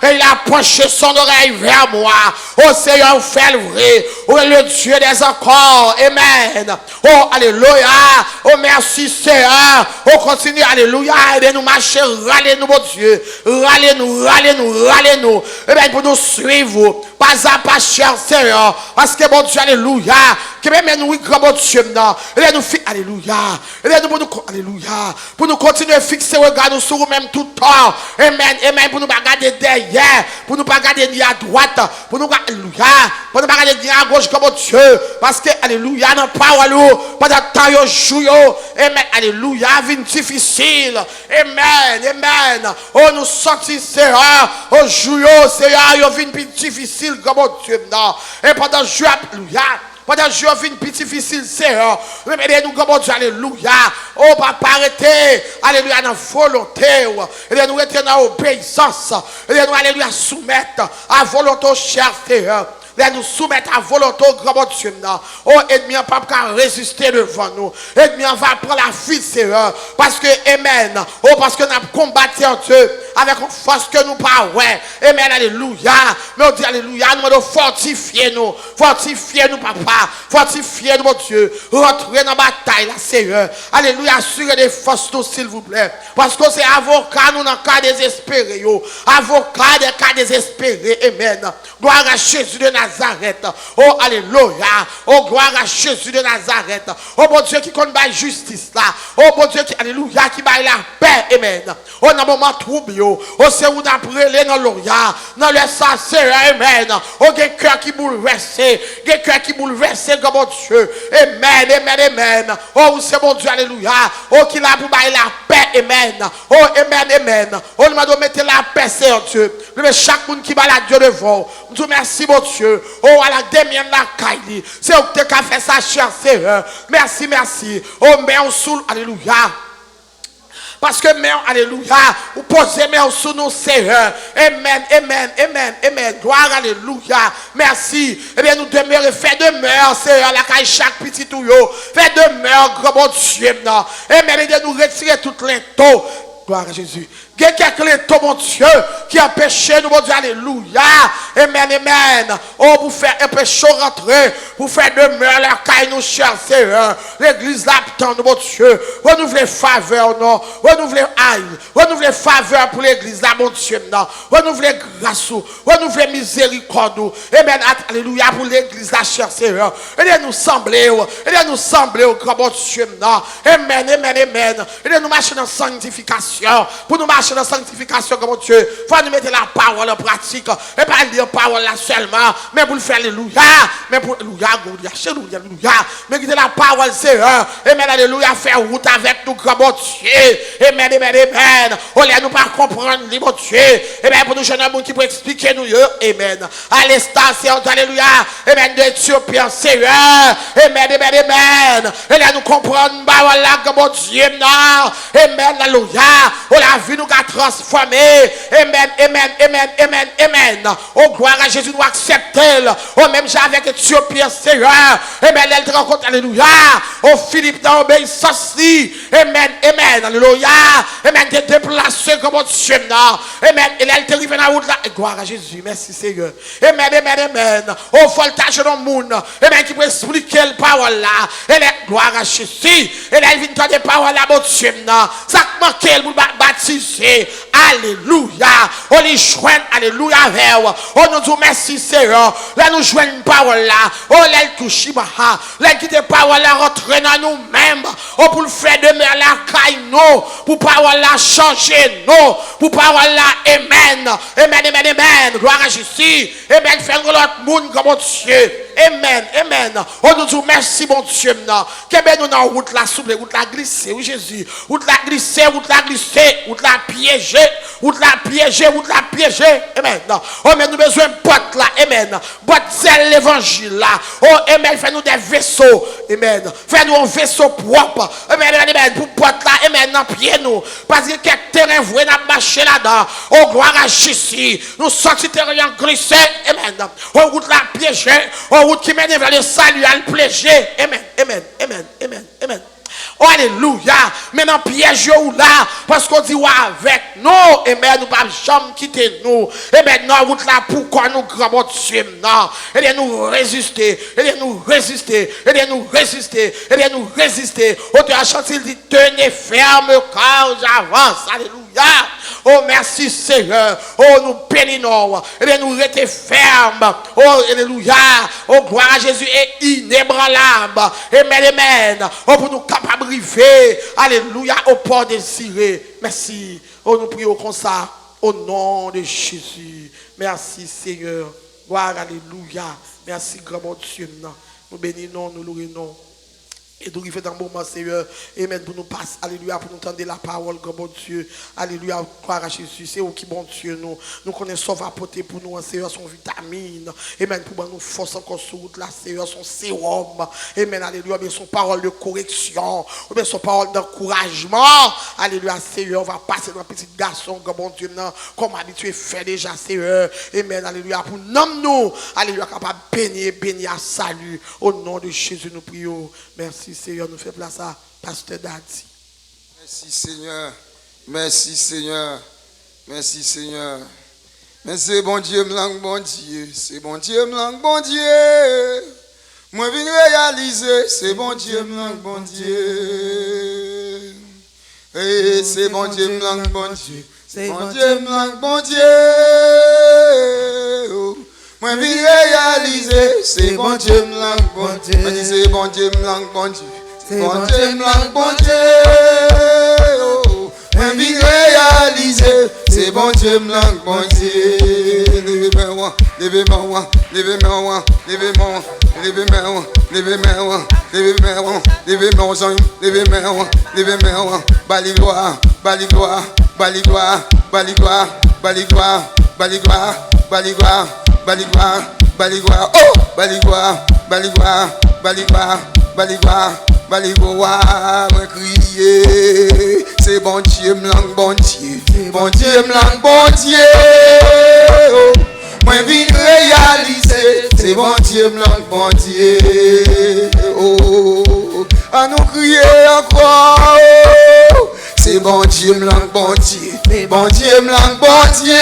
et il a penché son oreille vers moi, oh, Seigneur, fais le vrai, oh, le Dieu des encore, amen, oh, alléluia, oh, merci, Seigneur, oh, continue, alléluia, aidez-nous marcher, râlez-nous, mon Dieu, râlez-nous, amen, pour nous suivre, pas à pas, cher Seigneur, parce que, mon Dieu, alléluia, que même nous, grand bon Dieu, et nous, alléluia, et nous, alléluia, pour nous continuer à fixer, regarder sur nous-mêmes tout le temps, amen, amen, pour nous pas regarder derrière, pour nous pas regarder ni à droite, pour nous, alléluia, pour nous pas regarder ni à gauche, comme Dieu, parce que, alléluia, dans la parole, pendant le temps, yo joue, amen, alléluia, vie difficile, amen, amen, oh, nous sortis, Seigneur, oh, joue, Seigneur, yo vie difficile, comme Dieu, non, et pendant le jour, alléluia, pendant que je vis une petite difficile, Seigneur. Mais nous, comme Dieu, alléluia. Oh, papa, arrêtez. Alléluia, dans la volonté. Et nous rester dans l'obéissance. Et nous, alléluia, soumettre à volonté, cher Seigneur. Là, nous soumettre à volonté au grand Dieu. Oh, ennemi, pas résister devant nous. Ennemi, on va prendre la fuite, Seigneur. Parce que, amen. Oh, parce que nous avons combattu en Dieu avec une force que nous pas, ouais. Amen, alléluia. Mais on dit, alléluia, nous devons fortifier nous. Fortifier nous, papa. Fortifier nous, mon Dieu. Rentrer dans la bataille, là, Seigneur. Alléluia, assurez des forces, nous, s'il vous plaît. Parce que c'est avocat, nous, dans le cas désespéré. Avocat des cas désespérés. Amen. Gloire à Jésus de Nazareth. Oh, alléluia. Oh, gloire à Jésus de Nazareth. Oh, mon Dieu, qui connaît la justice là. Oh, mon Dieu, qui, alléluia, qui baille la paix. Amen. Oh, dans le moment trouble, yo. Oh, c'est où d'appeler dans l'oria. Dans le sacré, amen. Oh, il y a un cœur qui bouleverse. Il y a un cœur qui bouleverse comme mon Dieu. Amen, amen, amen. Oh, c'est mon Dieu, alléluia. Oh, qu'il a pour bailler la paix, amen. Oh, amen, amen. Oh, nous devons mettre la paix, c'est Dieu. Mais chaque monde qui va la Dieu devant. Nous disons merci, mon Dieu. Oh, à la demi la caille. C'est où tu as fait ça, cher Seigneur. Merci, merci. Oh, mais on soule, alléluia. Parce que, mais, alléluia, vous posez mais sous nous, Seigneur. Amen, amen, amen, amen. Gloire, alléluia. Merci. Eh bien, nous demeurons, fait demeure, Seigneur, la caille chaque petit tuyau. Fait demeure, grand bon Dieu, non. Amen, et de nous retirer tout l'into. Gloire à Jésus. Il y a quelqu'un, mon Dieu, qui a péché, nous, mon Dieu, alléluia. Amen, amen. Oh, vous faire un péché rentrer, vous faire demeure la caille, nous, cher Seigneur. L'église l'attend, nous, mon Dieu. Renouvelez faveur, non. Renouvelez aïe. Renouvelez faveur pour l'église, là, mon Dieu, non. Renouvelez grâce, renouvelez miséricorde. Amen, alléluia, pour l'église, là, cher Seigneur. Et nous sembler, grand mon Dieu, non. Amen, amen, amen. Et nous marcher dans la sanctification. Pour nous marcher dans la sanctification comme Dieu, il faut nous mettre la parole en pratique. Et pas dire la parole là seulement, mais pour le faire alléluia. Mais pour alléluia, alléluia. Mais quitter la parole, Seigneur. Amen, alléluia, faire route avec nous, grand Dieu. Amen, amen, amen. On ne nous pas comprendre, mon Dieu. Amen, pour nous jeunes gens qui peut expliquer nous, amen. À l'instant, c'est alléluia. Amen, d'Éthiopie, Seigneur. Amen, amen, amen. Et là, nous comprenons, parole là, grand Dieu, non. Amen, alléluia. On la vie nous a transformé. Amen, amen, amen, amen, amen. Oh, gloire à Jésus, nous accepter. Oh, même avec Éthiopie, Seigneur. Amen, elle te rencontre, alléluia. Oh, Philippe, dans l'obéissance. Amen, amen, alléluia. Amen, te déplacer comme Dieu. Amen, et elle te arrive dans la route là. Gloire à Jésus, merci Seigneur. Amen, amen, amen. Oh, voltage dans le monde. Amen, qui peut expliquer la parole là. Elle est gloire à Jésus. Elle vient de des paroles là, mon Dieu. Ça manque, elle vous baptiser. Alléluia. On les joint, alléluia, vers. Oh, nous disons merci, Seigneur. Là, nous joignons une parole là. Oh, là, elle touche, là, qui des paroles là, rentrer dans nous-mêmes. Oh, pour le faire demeurer la caille, nous. Pour parole là, changer, nous. Pour parole là, amen. Amen, amen, amen. Gloire à Jésus. Amen. Faire l'autre monde comme Dieu. Amen, amen. Oh, nous disons merci, mon Dieu. Que ben nous dans la route là, souple, route là glissée, oui, Jésus. Route là glissée, route là glissée, route là piégée, route là piégée, route là piégée. Amen. Oh, mais nous besoin de boîte là, amen. Boîte c'est l'évangile là. Oh, amen. Fais-nous des vaisseaux, amen. Fais-nous un vaisseau propre, amen, amen. Pour boîte là, amen, dans pied nous. Parce que quelques terrains voués n'a marché là-dedans. Oh, gloire à Jésus. Nous sortis terrain glissé, amen. Oh, route là piégée, oh, route qui mène vers le salut à le plaisir. Amen, amen, amen, amen, amen. Oh, alléluia. Maintenant, piège ou là, parce qu'on dit, ouais, avec nous, amen, nous pas jamais quitter nous. Et maintenant, route là, pourquoi nous grand Dieu, non? Et bien, nous résister, et bien, nous résister, et bien, nous résister, et bien, nous résister. Oh, tu as chanté, il dit, tenez ferme quand j'avance. Alléluia. Oh, merci Seigneur. Oh, nous bénissons. Et bien, nous restons fermes. Oh, alléluia. Oh, gloire à Jésus est inébranlable. Amen, amen. Oh, pour nous capables de arriver. Alléluia. Au port désiré. Merci. Oh, nous prions comme ça. Au nom de Jésus. Merci Seigneur. Gloire, alléluia. Merci, grand mon Dieu. Nous bénissons, nous louons. Et nous arrivons dans le moment, Seigneur. Amen. Pour nous passer, alléluia, pour nous entendre la parole, grand bon Dieu. Alléluia, croire à Jésus. C'est où qui bon Dieu nous. Nous connaissons va apporter pour nous, Seigneur, son vitamine. Amen. Pour nous force encore sur route là, Seigneur, son sérum. Amen. Alléluia, mais son parole de correction. Amen. Son parole d'encouragement. Alléluia, Seigneur. On va passer dans un petit garçon, grand bon Dieu, comme habitué fait déjà, Seigneur. Amen. Alléluia. Pour nous, alléluia, capable de bénir à salut. Au nom de Jésus, nous prions. Merci. Seigneur, nous fait place à Pasteur Dati. Merci Seigneur. Merci Seigneur. Merci Seigneur. Mais c'est bon Dieu, bon Dieu. C'est bon Dieu, bon Dieu. Moi, je viens réaliser. C'est bon Dieu, bon Dieu. Et c'est bon Dieu, bon Dieu. C'est bon Dieu, bon Dieu. Moi, je viens réaliser, c'est bon Dieu, bon Dieu. Je dis, c'est bon Dieu, bon Dieu. C'est bon Dieu, bon Dieu. Moi, je viens réaliser, c'est bon Dieu, bon Dieu. Levez-moi, levez-moi, levez-moi, levez-moi, levez-moi, levez-moi, levez-moi, levez-moi, levez-moi, levez-moi, baligloire, baligloire, baligloire, baligloire, baligloire, baligloire, baligloire, baligloire, baligloire, oh, baligloire, baligloire, baligloire, baligloire, baligloire, me crier, c'est bon Dieu, bon Dieu, bon Dieu, bon Dieu. Moi vine réaliser, c'est bon Dieu, bon Dieu. Oh, à nous crier encore, c'est bon Dieu, bon Dieu, bon Dieu, bon Dieu.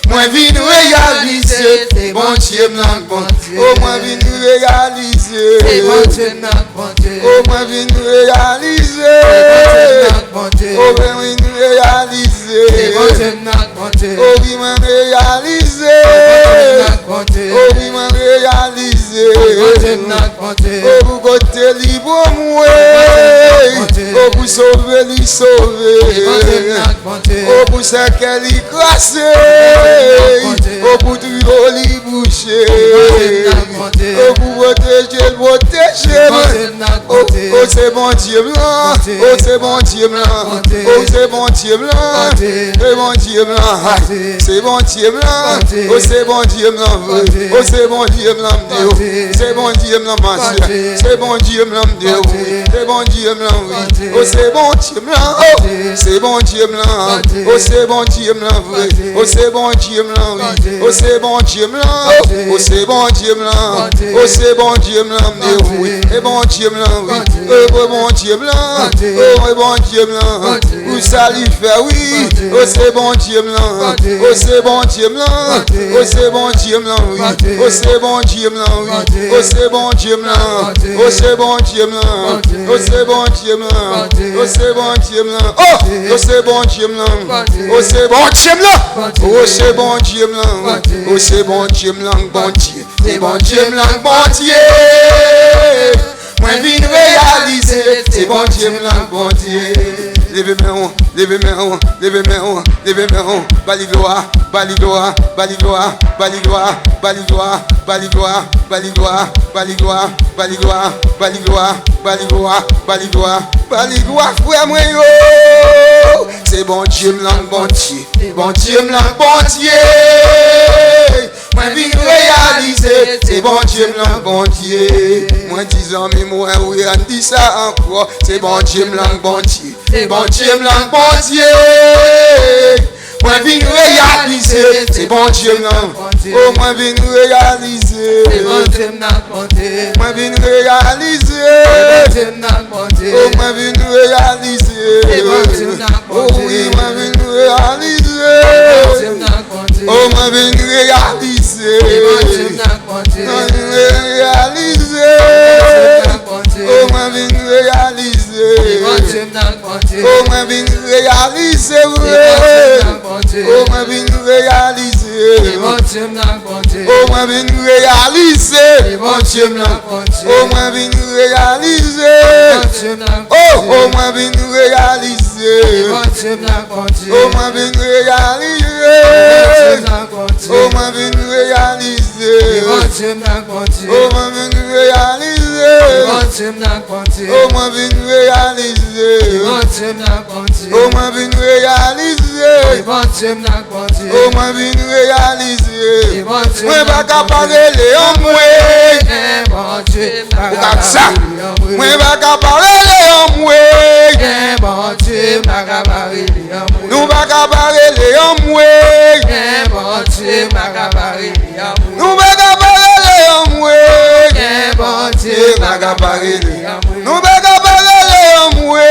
Moi vine réaliser, c'est bon Dieu, bon Dieu. Oh, moi vine réaliser, c'est bon Dieu, bon Dieu. Oh, moi vine réaliser, bon Dieu, oh, moi vine réaliser, c'est bon Dieu, bon Dieu. Oh, oui, moi réaliser, bon Dieu. Oh, oui, moi réaliser, bon Dieu, bon Dieu. Oh, vous côté libre, moi. Oh, pour sauver, lui sauver. Oh, pour ce qu'elle y crasse. Oh, pour tout les boucher. Oh, pour protéger, le protéger. Oh, c'est bon Dieu blanc. Oh, c'est bon Dieu blanc. Oh, c'est bon Dieu blanc. C'est bon Dieu blanc. C'est bon Dieu blanc. Oh, c'est bon Dieu blanc. Oh, c'est bon Dieu blanc. C'est bon Dieu blanc. C'est bon Dieu blanc. C'est bon Dieu blanc. Oh, c'est bon Dieu blanc. C'est bon Dieu blanc. Oh, c'est bon Dieu blanc. Oh, c'est bon Dieu blanc. Oh, c'est bon Dieu blanc. Oh, c'est bon Dieu blanc. Oh, c'est bon Dieu blanc. Et bon Dieu blanc. Oh, bon Dieu blanc. Oh, bon Dieu blanc. Où ça lui fait, oui. Oh, c'est bon Dieu blanc. Oh, c'est bon Dieu blanc. Oh, c'est bon Dieu blanc. Oh, c'est bon Dieu blanc. Oh, c'est bon Dieu blanc. Oh, c'est bon Dieu blanc. Oh, c'est bon Dieu blanc. Oh, c'est bon Dieu blanc. Oh, c'est bon Dieu blanc. Oh, c'est bon Dieu blanc. Oh, c'est bon Dieu blanc. Oh, c'est bon Dieu blanc, bon Dieu. C'est bon Dieu blanc, bon Dieu. Moi, vine réaliser, c'est bon Dieu blanc, bon Dieu. Levez-moi, levez-moi, levez-moi, levez-moi, baligloire, baligloire, baligloire, baligloire, baligloire, baligloire, baligloire, baligloire, baligloire, baligloire, baligloire, baligloire, baligloire, frère moi yo. C'est bon Dieu blanc, bon Dieu, bon Dieu blanc, bon Dieu. Moi vine réaliser, c'est bon Dieu blanc, bon Dieu. Moi 10 ans, mais moi oui, on dit ça encore. C'est bon Dieu blanc, bon Dieu. C'est bon Dieu blanc, bon Dieu. Moi vine réaliser, c'est bon Dieu blanc. Oh, moi vine réaliser, c'est bon Dieu blanc, bon Dieu. Moi vine réaliser, oh, moi vine réaliser, c'est bon Dieu blanc, bon Dieu. Oh oui, moi vine réaliser, oh, moi vine réaliser, c'est bon Dieu blanc, bon Dieu. Moi vine réaliser, oh, moi vine réaliser, c'est bon Dieu blanc, bon Dieu. Oh, moi vine réaliser, oh, moi vine réaliser, bon Dieu blanc, bon Dieu. Oh, moi vine réaliser, bon Dieu blanc, bon Dieu. Oh, moi vine réaliser, bon Dieu blanc. Oh, moi vine réaliser, bon Dieu blanc, bon Dieu. Oh, moi vine réaliser, oh, moi vine réaliser, bon Dieu blanc, bon Dieu. Oh, moi vine réaliser, bon Dieu blanc, bon Dieu. Oh, moi vine réaliser, bon Dieu blanc, bon Dieu. Oh, moi vine réaliser, bon Dieu blanc, bon Dieu. Oh, moi vine réaliser, bon Dieu. Moi pas qu'à parler en moi, bon Dieu. Comme ça, moi pas qu'à parler en moi, bon Dieu. Nous pas qu'à parler en moi, bon Dieu. Nous pas qu'à parler en moi, bon Dieu. Nous pas qu'à parler en moi,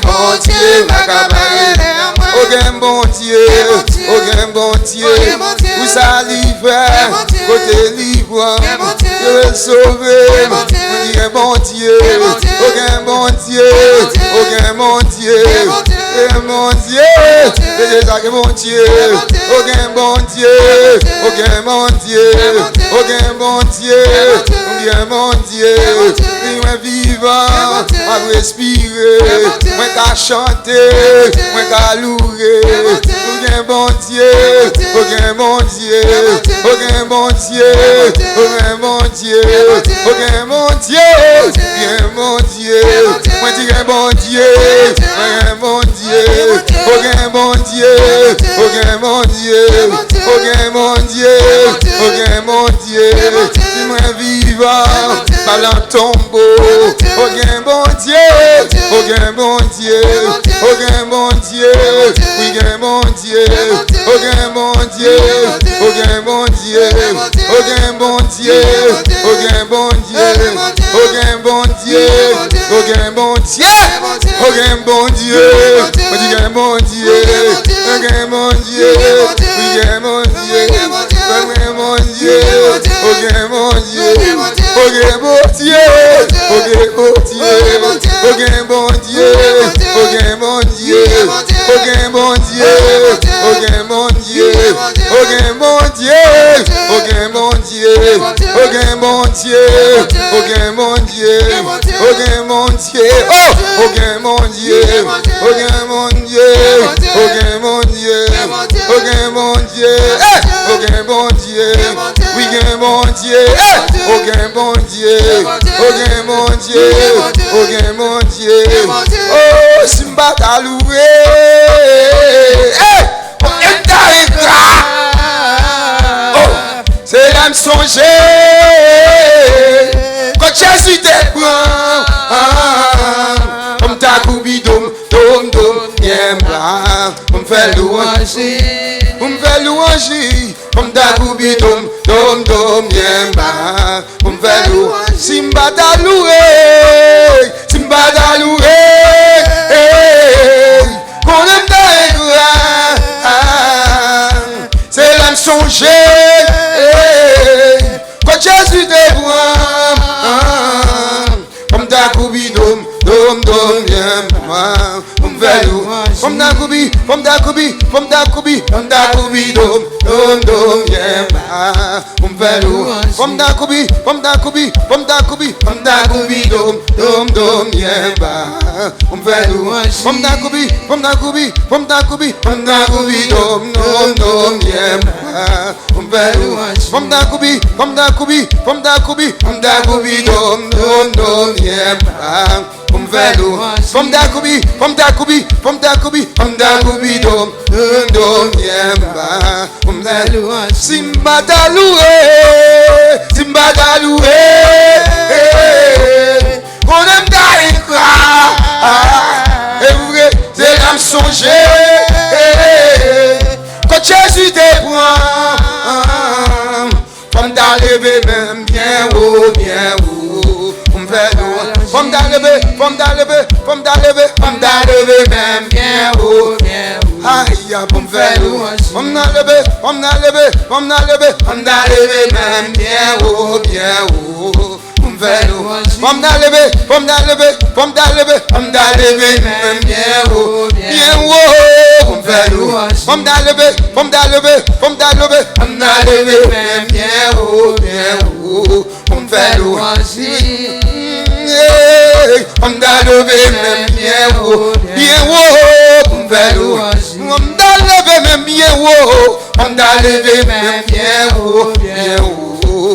bon Dieu. Aucun bon Dieu, aucun bon Dieu, où ça livre, côté libre, je vais sauver, aucun bon Dieu, aucun bon Dieu, aucun bon Dieu, aucun bon Dieu, c'est déjà que bon Dieu, aucun bon Dieu, aucun bon Dieu, aucun bon Dieu, aucun bon Dieu, moi vivant, à respirer, moi qu'à chanter, moi qu'à ta loué, aucun bon Dieu, aucun bon Dieu, aucun bon Dieu, aucun bon Dieu, aucun bon Dieu, aucun bon Dieu, moi dis un bon Dieu, aucun bon Dieu, aucun bon Dieu, aucun bon Dieu, aucun bon Dieu, aucun bon Dieu, si moi vivant, par le tombeau, aucun bon Dieu, aucun bon Dieu, aucun bon Dieu, oui, aucun bon Dieu, aucun bon Dieu, aucun bon Dieu, aucun bon Dieu, aucun bon Dieu, aucun bon Dieu, aucun bon Dieu, aucun bon Dieu, aucun bon Dieu, aucun bon Dieu, oui, aucun bon Dieu, aucun bon Dieu, aucun bon Dieu, aucun bon Dieu, aucun bon Dieu, aucun bon Dieu, aucun bon Dieu, aucun bon Dieu, aucun bon Dieu, aucun bon Dieu, aucun bon Dieu, aucun bon Dieu, aucun bon Dieu, aucun bon Dieu, oh, aucun bon Dieu, aucun bon Dieu, aucun bon Dieu, aucun bon Dieu, aucun bon Dieu, oui, aucun bon Dieu, aucun bon Dieu, aucun bon Dieu, aucun bon Dieu, oh, Simba t'a loué, c'est l'âme songée, quand Jésus te prend, comme ta coubi dom, dom, dom, yemba, on me fait louanger, on me fait louanger, comme ta coubi dom, dom, dom, yemba, on me fait louanger, Simba t'a loué, Simba t'a loué, qu'on aime ta c'est l'âme songée, quand Jésus te voit, comme ta coubi dom, dom, dom, yemba, on fait louanger, comme ta coubi, comme ta coubi, comme ta coubi, comme ta coubi dom, dom, dom, yemba, on fait louanger, comme ta coubi, comme ta coubi, comme ta coubi, comme ta coubi dom, dom, dom, yemba, on fait louanger, comme ta coubi, comme ta coubi, comme ta coubi, comme ta coubi dom, dom, dom, yemba, on fait louanger, comme ta coubi, comme ta coubi, comme ta coubi, comme ta coubi dom, dom, dom, yemba, on fait louanger, comme ta coubi, comme ta coubi, comme ta coubi, comme ta coubi dom, dom, dom, yemba, on fait louanger, Simba t'a loué, Simba t'a loué, on aime ta éclat, et vrai, c'est l'âme songée, quand Jésus te prend, comme t'a levé même bien haut, on fait louanger, comme t'a levé, comme t'a levé, comme t'a levé, comme t'a levé même bien haut, aïe, pour me faire louanger, comme t'a levé, comme t'a levé, comme t'a levé, comme t'a levé même bien haut, pour me faire louanger, comme t'a levé, comme t'a levé, comme t'a levé, comme t'a levé même bien haut, pour me faire louanger, comme t'a levé, comme t'a levé, comme t'a levé, comme t'a levé même bien haut, pour me faire louanger. On t'a levé même bien haut, pour me faire louanger. On t'a levé même bien haut, on t'a levé même bien haut,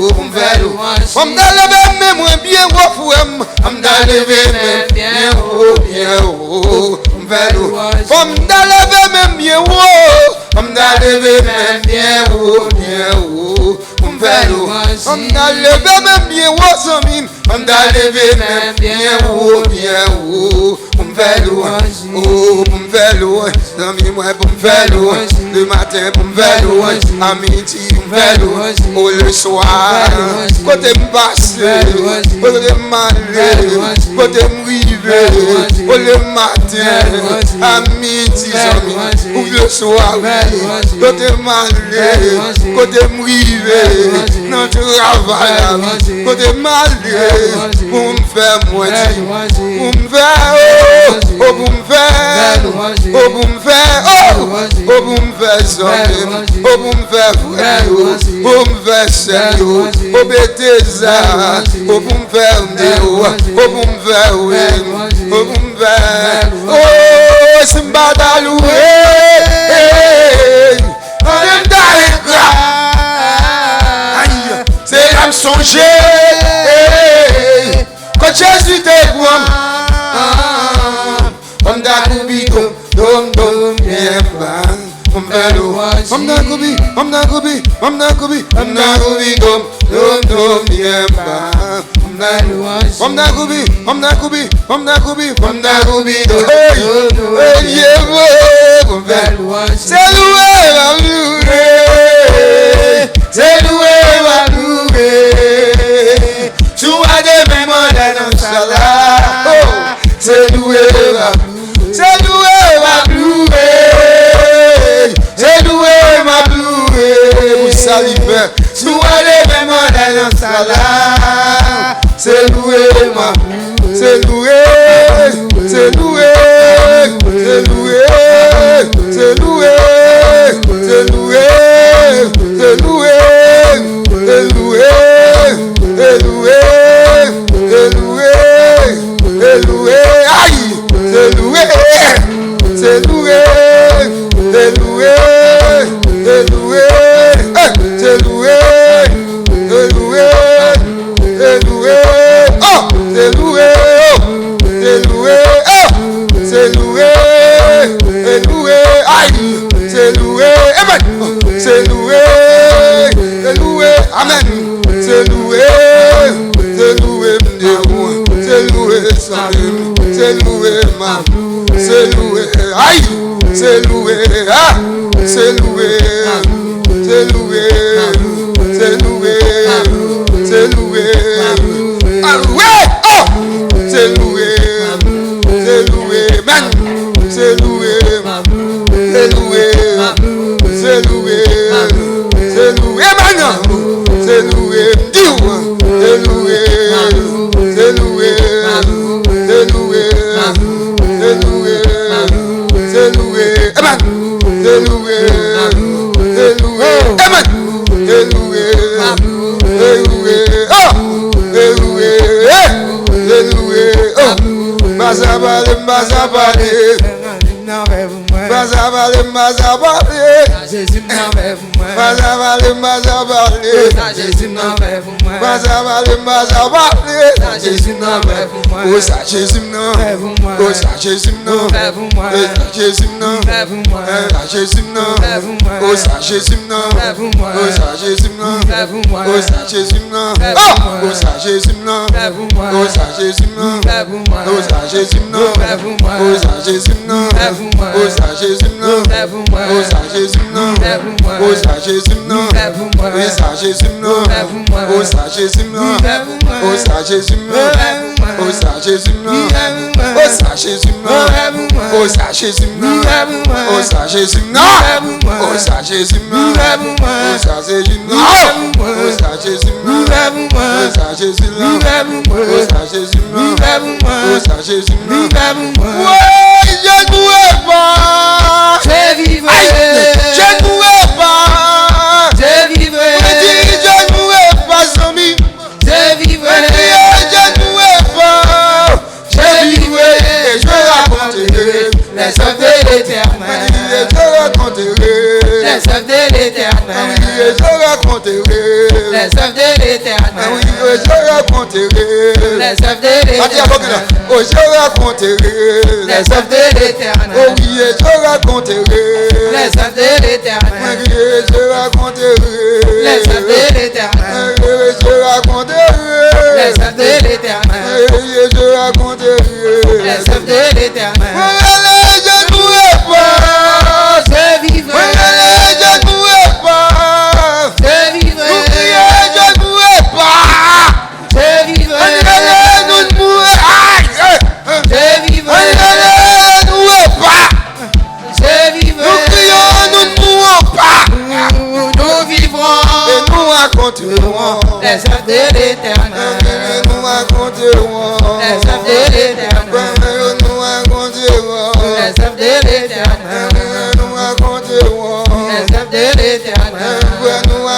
pour me faire louanger. On t'a levé même bien haut, on t'a levé même bien haut, pour me faire louanger. On t'a levé même bien haut, on t'a levé même bien haut, pour me faire louanger. On t'a levé même bien haut, on t'a levé même bien haut, pour me faire louanger. Oh, pour me faire louanger, pour me faire louanger. Le matin pour me faire louanger, à midi pour me faire louanger. Oh, le soir, côté me passer, côté m'aller, côté me river. Oh, le matin, à midi, ou le soir, côté m'aller, côté me river. Non, tu travailles, côté m'aller. Pour me faire moitié, pour me faire, oh, pour me faire, oh, pour me faire, oh, pour me faire sortir, oh, pour me faire frère, pour me faire sérieux, oh, bêtisa, oh, pour me faire déo, oh, pour me faire oui, oh, pour me faire, oh, Simba t'a loué. manger. Quand Jésus te prend, on t'a coupé, dom, bien bas. On t'a coupé, dom, bien bas. C'est loué, va louer. C'est loué, va louer. Tu as des mémoires dans ça là. C'est loué, va louer. C'est loué, va louer. C'est loué, va louer. Vous salivez. Tu as des mémoires dans ça là. C'est loué, ma c'est loué, c'est loué, c'est loué, c'est loué, c'est loué, c'est loué, c'est loué, c'est loué, c'est loué, c'est loué, aïe, c'est loué, c'est loué, c'est loué, c'est loué, c'est loué, c'est loué. C'est loué, oh, c'est loué, c'est loué, oh, c'est loué, c'est loué, aïe, c'est loué, amen, c'est loué, amen, c'est loué, c'est loué, c'est loué, c'est loué, c'est loué, aïe, c'est loué, ah, c'est loué, c'est loué, c'est loué. C'est loué, ah ouais, oh, c'est loué, c'est loué, man, c'est loué, c'est loué, c'est loué, c'est loué, man, c'est loué, c'est loué, c'est loué, c'est loué, c'est loué, c'est loué, man, c'est loué, c'est loué, man, c'est loué.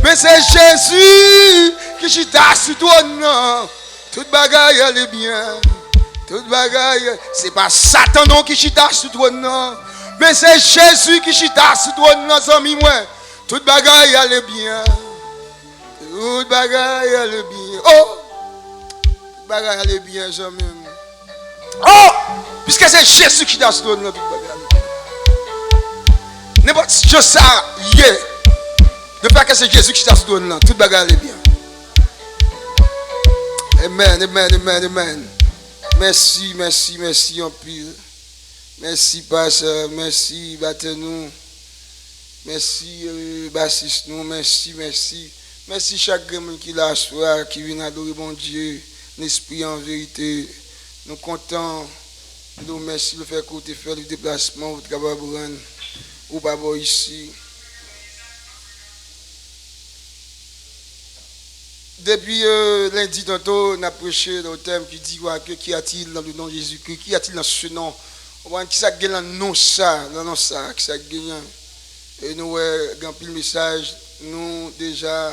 Mais c'est Jésus qui chita sur trône. Toute bagaille elle est bien. Toute bagaille, c'est pas Satan non qui chita sur trône. Mais c'est Jésus qui chita sur trône, amis moi. Toute bagaille elle est bien. Toute bagaille elle est bien. Oh! Toute bagaille elle est bien, amis. Oh! Puisque c'est Jésus qui chita sur trône, toute bagaille. N'importe chose ça, yeah. De faire que c'est Jésus qui chita sur trône, toute bagaille elle est bien. Amen, amen, amen, amen. Merci, merci, merci en pile. Merci, pasteur. Merci, battez-nous. Merci, bassiste nous. Merci, merci. Merci chaque gamin qui l'a soir, qui vient adorer mon Dieu, l'esprit en vérité. Nous comptons. Nous merci de faire côté faire le déplacement, vous travaillez ou pas ici. Depuis lundi tantôt, on a prêché le thème qui dit que qu'y a-t-il dans le nom de Jésus-Christ, qu'y a-t-il dans ce nom? Qui ça gagne dans non ça, qui ça gagne. Et nous avons pris le message, nous déjà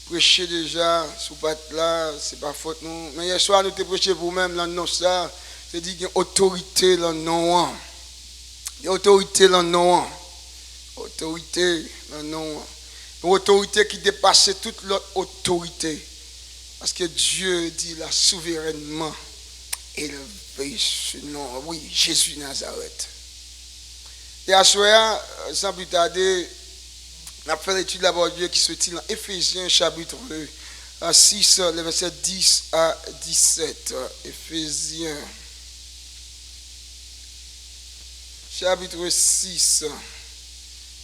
prêché déjà, sous patte là, c'est pas faute nous. Mais hier soir nous avons prêché vous-même dans non ça, c'est dit qu'il y a autorité dans le nom. Il y a autorité dans le nom. Autorité dans le nom. Une autorité qui dépasse toute l'autre autorité. Parce que Dieu dit là souverainement élevé ce nom. Oui, Jésus Nazareth. Et à ce moment, sans plus tarder, on a fait l'étude d'abord Dieu qui se tient dans Éphésiens chapitre 6, le verset 10 à 17. Éphésiens chapitre 6,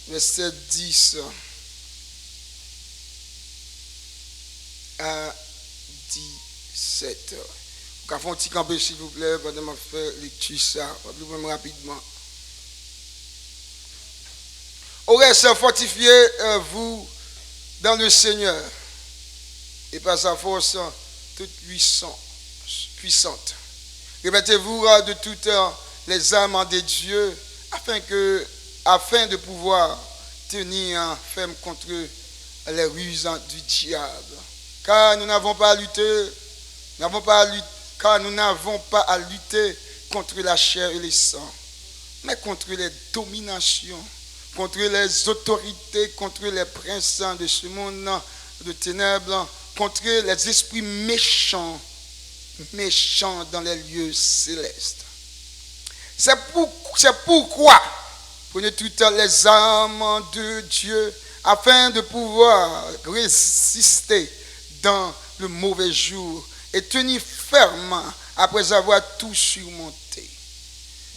verset 10. À 17. Vous pouvez faire un petit campé s'il vous plaît pendant que je fais lecture ça, rapidement. Au reste, fortifiez-vous dans le Seigneur et par sa force toute puissante. Répétez-vous de toutes les âmes de Dieu afin de pouvoir tenir ferme contre les ruses du diable. Car nous n'avons pas à lutter, car nous n'avons pas à lutter contre la chair et le sang, mais contre les dominations, contre les autorités, contre les princes de ce monde de ténèbres, contre les esprits méchants dans les lieux célestes. C'est pourquoi prenez toutes les armes de Dieu afin de pouvoir résister dans le mauvais jour et tenir ferme après avoir tout surmonté.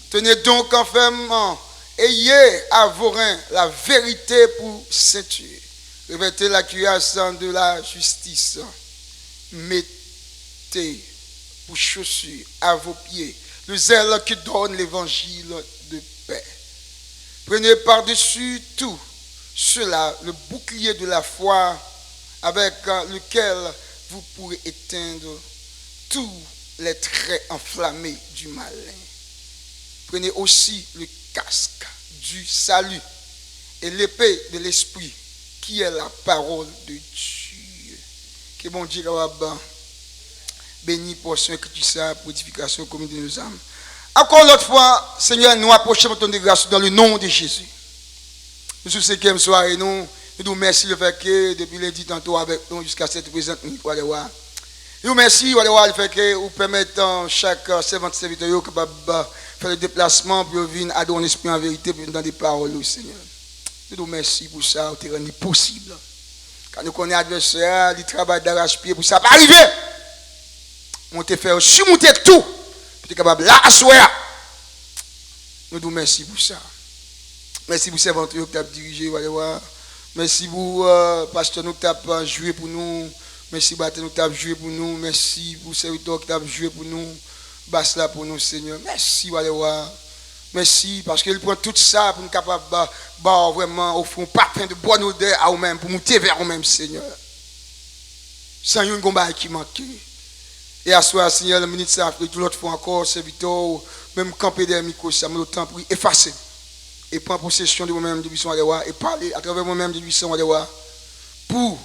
Tenez donc fermement, ayez à vos reins la vérité pour ceinture. Revêtez la cuirasse de la justice. Mettez pour chaussures à vos pieds le zèle qui donne l'évangile de paix. Prenez par-dessus tout cela le bouclier de la foi avec lequel vous pourrez éteindre tous les traits enflammés du malin. Prenez aussi le casque du salut et l'épée de l'esprit qui est la parole de Dieu. Que bon Dieu béni pour ce que tu sais, pour l'édification commune de nos âmes. Encore l'autre fois, Seigneur, nous approchons ton grâce dans le nom de Jésus. Nous sommes 5e soirée, nous nous merci le fait que depuis lundi tantôt avec nous jusqu'à cette présente nuit. Nous merci le fait que vous permettez chaque serviteur capable de faire le déplacement pour venir adorer l'esprit en vérité pour dans des paroles au Seigneur. Nous nous merci pour ça, c'est rendu possible. Quand nous connaissons l'adversaire, il travaille d'arrache-pied pour ça pas arriver. On te fait surmonter tout. Tu es capable là à soi. Nous nous merci pour ça. Merci pour ces aventures que tu as dirigé. Merci pour pasteur nous qui as joué pour nous. Merci pour nous qui as joué pour nous. Merci pour serviteur qui as joué pour nous. Basse là pour nous, Seigneur. Merci, merci parce qu'il prend tout ça pour nous capables de vraiment offrir un parfum de bonne odeur à nous-mêmes, pour monter vers nous-mêmes, Seigneur. Sans une combat qui manque. Et à soi, Seigneur, le ministre, ça fait tout l'autre fois encore, serviteur, même camper des micros, ça me le temps pour effacer. Et prendre possession de moi-même de Buisson Adewa et parler à travers moi-même de Buisson Adewa pour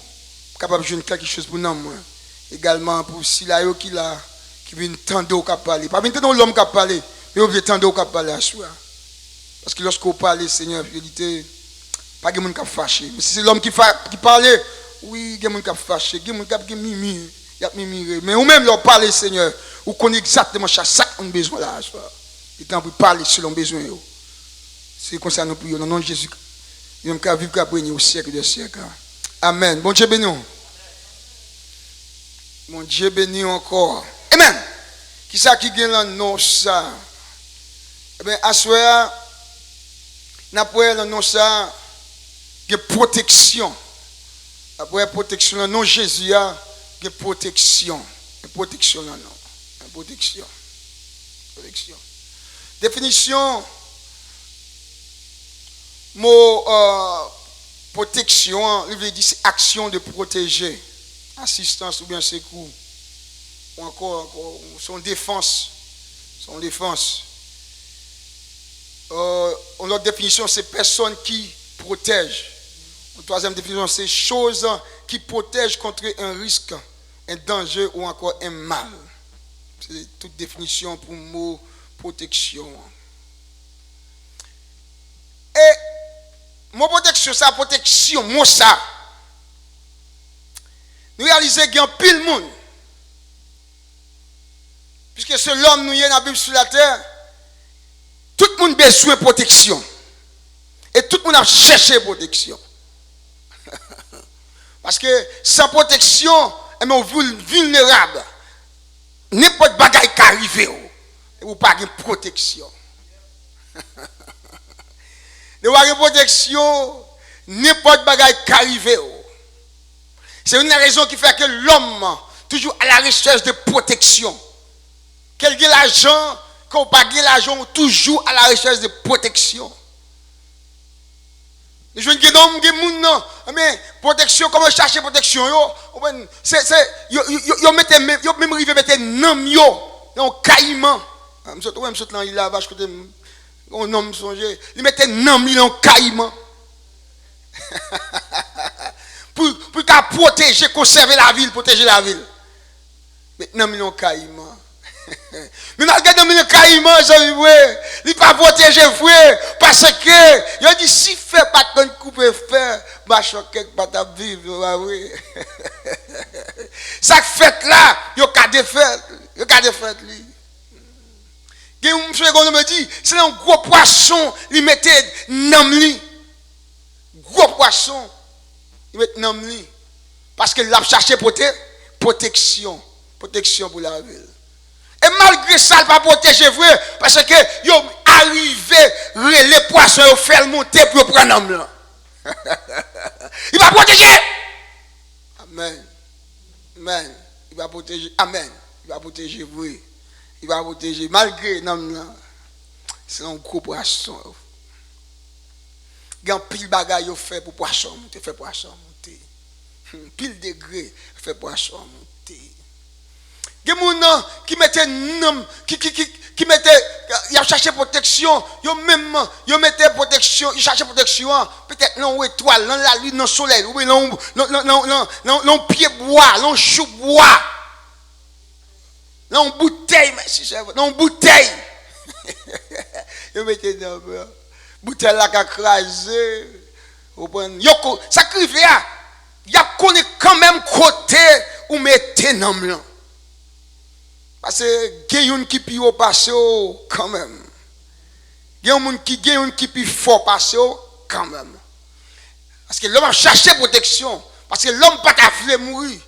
capable de jouer quelque chose pour nous. Également pour Silayo qui là, qui vient tendre au cap parler. Pas venir dans l'homme qui parler, mais on vient tendre au cap parler à soi. Parce que lorsqu'on parle, Seigneur, en vérité, pas de monde qui fâché. Mais si c'est l'homme qui parle, oui, il y a des gens qui fâché, il y a des gens qui mimi, il y a mimi. Mais ou même leur parler, Seigneur, ou connaît exactement chaque besoin là. Et tant pour parler selon besoin. C'est comme ça nous prions. Dans le nom de Jésus, nous avons vivre qu'à briller au siècle des siècles. Amen. Bon Dieu béni. Mon Dieu béni encore. Amen. Qui ça qui gagne le nom ça? Eh bien, à ce moment, après le nom ça, il y a protection. Après protection, le nom Jésus, il y a protection. Protection, non. Protection. Protection. Définition. Mot protection, il veut dire c'est action de protéger. Assistance ou bien secours. Ou encore son défense. Son défense. L'autre définition, c'est personne qui protège. La troisième définition, c'est chose qui protège contre un risque, un danger ou encore un mal. C'est toute définition pour le mot protection. Et mot protection, ça protection, mot ça. Nous réalisons qu'il y a un pile monde. Puisque c'est l'homme nous y est dans la Bible sur la terre. Tout le monde a besoin de protection. Et tout le monde a cherché protection. Parce que sans protection, on est vulnérable. N'importe bagaille qui arrive, et vous pas de protection. Ne pas de protection, n'importe bagaille qui arrive. C'est une raison qui fait que l'homme, toujours à la recherche de protection. Quel est l'argent, quand on pas l'argent, toujours à la recherche de protection. Je ne sais pas, mais protection, comment chercher protection, yo mettez même rive mettre nam yo, un caïman. Je suis là, il a vache côté on homme songer, il mettait nam il un caïman. Pour qu'à protéger, conserver la ville, protéger la ville. Mais nam il un caïman. Mais malgré que le caïman, il ne pas protéger frère parce que il dit si fait pas de couper faire, bah choquer pas ta vivre oui. Ça fait là, yo ka défaite, lui. Un monsieur me dit, c'est un gros poisson, il mettait nam li. Gros poisson, il met nam li parce qu'il a cherché protection pour la ville. Et malgré ça, il ne va pas protéger vrai, parce que yo arrivé, les poissons, ils font monter pour prendre l'homme là. Il va protéger. Amen. Amen. Il va protéger. Amen. Il va protéger vrai. Il va protéger. Malgré l'homme là, c'est un gros poisson. Il y a un pile bagaille fait pour poisson monter, fait poisson monter. Pile degré, fait poisson monter. Il y a des gens qui mettent qui mettait il a cherché protection, il mettait protection, il cherchait protection, peut-être dans l'étoile, dans la lune, dans le soleil, oui, dans le pied bois, dans le chou bois, dans une bouteille, merci chef, dans une bouteille. Il mettait dans la bouteille là qui a crasé. Ça crive là, il y a quand même côté où mettez dans le parce que il y a une qui peut passer quand même. Il y a une qui peut fort passer quand même. Parce que l'homme a cherché protection. Parce que l'homme n'a pas voulu mourir.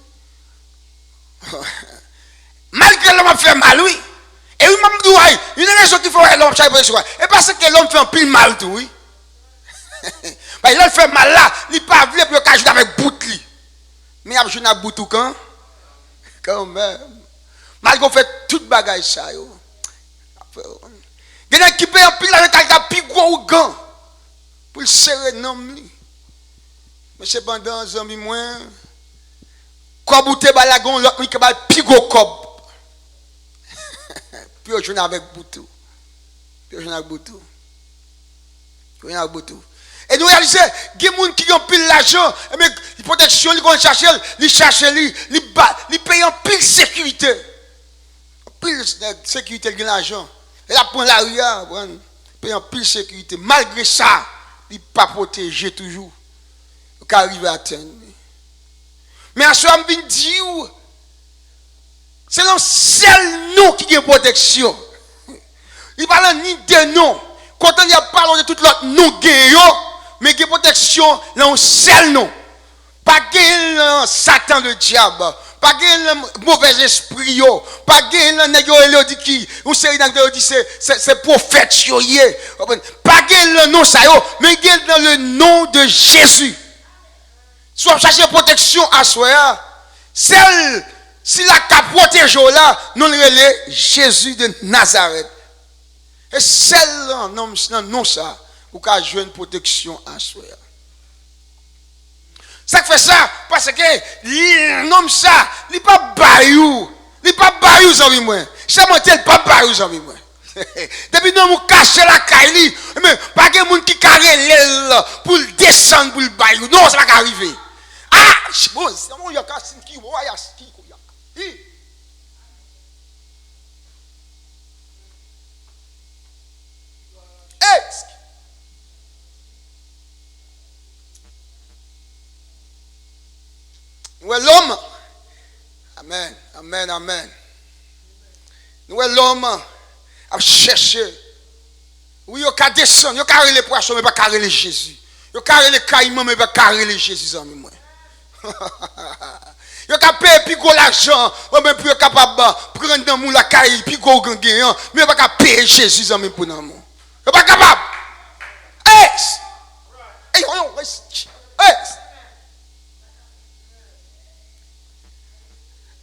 Malgré l'homme a fait mal, oui. Et oui, même il y a une raison qui fait l'homme chercher protection. Et parce que l'homme fait un pile mal, tout, oui. L'homme fait mal là, il n'a pas voulu pour qu'il joue avec boutli. Mais il a joué avec boutou quand même. Malgré qu'on fait toute bagaille ça yo. Il y a qui peut en pile avec un plus gros ou gant pour le serrer non li. Mais cependant zami moins comme bouté balagon l'autre qui va plus gros cob. Puis on avec boutou. Puis on avec boutou. On avec boutou. Et nous réalisons, il y a des gens qui ont pile l'argent, mais la protection, ils cherchent, ils payent en pile sécurité. Pile sécurité, ils ont l'argent. Et là, pour la rue, ils payent en pile sécurité. Malgré ça, ils ne sont pas protégés toujours. Ils arrivent à atteindre. Mais à ce moment, je dis, c'est le seul nom qui a protection. Il ne parle ni de nom. Quand on y a parlé de tout l'autre nom, mais il y a protection dans un seul nom. Pas de Satan le diable. Pas de mauvais esprit. Pas de nègre qui ou série d'anglais dit c'est prophète. Pas de le nom ça, mais il y a dans le nom de Jésus. Soit chercher protection à soi. Celle, si la cap protège là, non le Jésus de Nazareth. Et celle non ça, pour qu'elle joue une protection à soi. Ça fait ça, parce que l'homme ça, il n'est pas bayou. Il n'est pas bayou, j'en moi. C'est mon tel, pas bayou, j'en moi. Depuis nous, nous cachons la caille, mais pas de monde qui carré l'aile pour descendre pour le bayou. Non, ça va pas arriver. Ah, bon, c'est bon, il y a Kassim qui voit, il y a qui. Nous l'homme. Amen, amen, amen. Nous l'homme a cherché. Oui, il a descendu, il a carré les poissons, mais pas carré les Jésus. Il a carré les caïmans, mais pas carré les Jésus. Il a payé plus gros l'argent, mais plus capable de prendre dans mon la caille, plus gros gagnant, mais pas payer Jésus pour nous. Il n'est pas capable.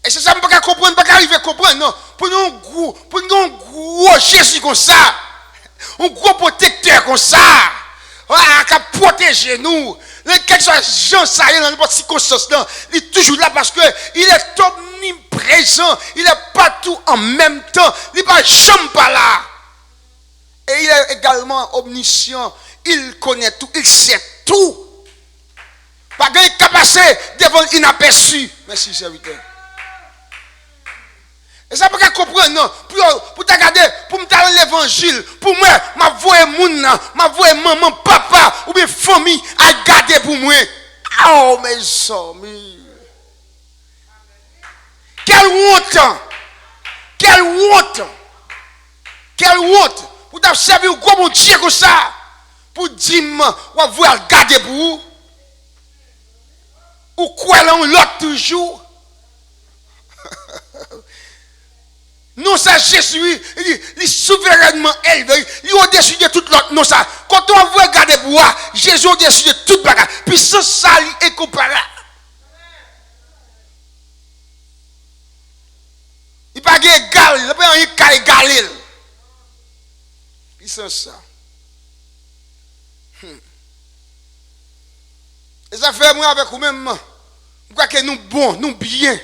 Et c'est ça, je ne peux pas comprendre, je ne peux pas arriver à comprendre, non. Pour nous, un gros Jésus comme ça, un gros protecteur comme ça, qui a protégé nous. Quel soit Jean ça, dans n'importe circonstance, il est toujours là parce qu'il est omniprésent, il est partout en même temps, il n'est pas jamais pas là. Et il est également omniscient, il connaît tout, il sait tout. Pas de capacité devant inaperçu. Merci, serviteur. Et ça peut pas comprendre, non. Pour te regarder, pour me parler l'évangile, pour moi, ma voix ma voix maman, papa, ou bien famille, à garder pour moi. Oh, mes amis. Quelle honte! Quelle honte! Quelle honte! Pour t'observer au gros mon Dieu comme ça, pour dire, ou voir garder pour vous. Ou quoi l'autre toujours. Non, ça, Jésus, il est souverainement élevé. Il est au-dessus de tout l'autre. Non, ça. Quand on veut regarder pour moi, Jésus est au-dessus de toute bagarre. Puis ça, il est comparable. Il n'est pas égal. Il n'est pas égal. Puis c'est ça. Et ça fait moi avec vous-même. Je crois que nous bons, nous bien.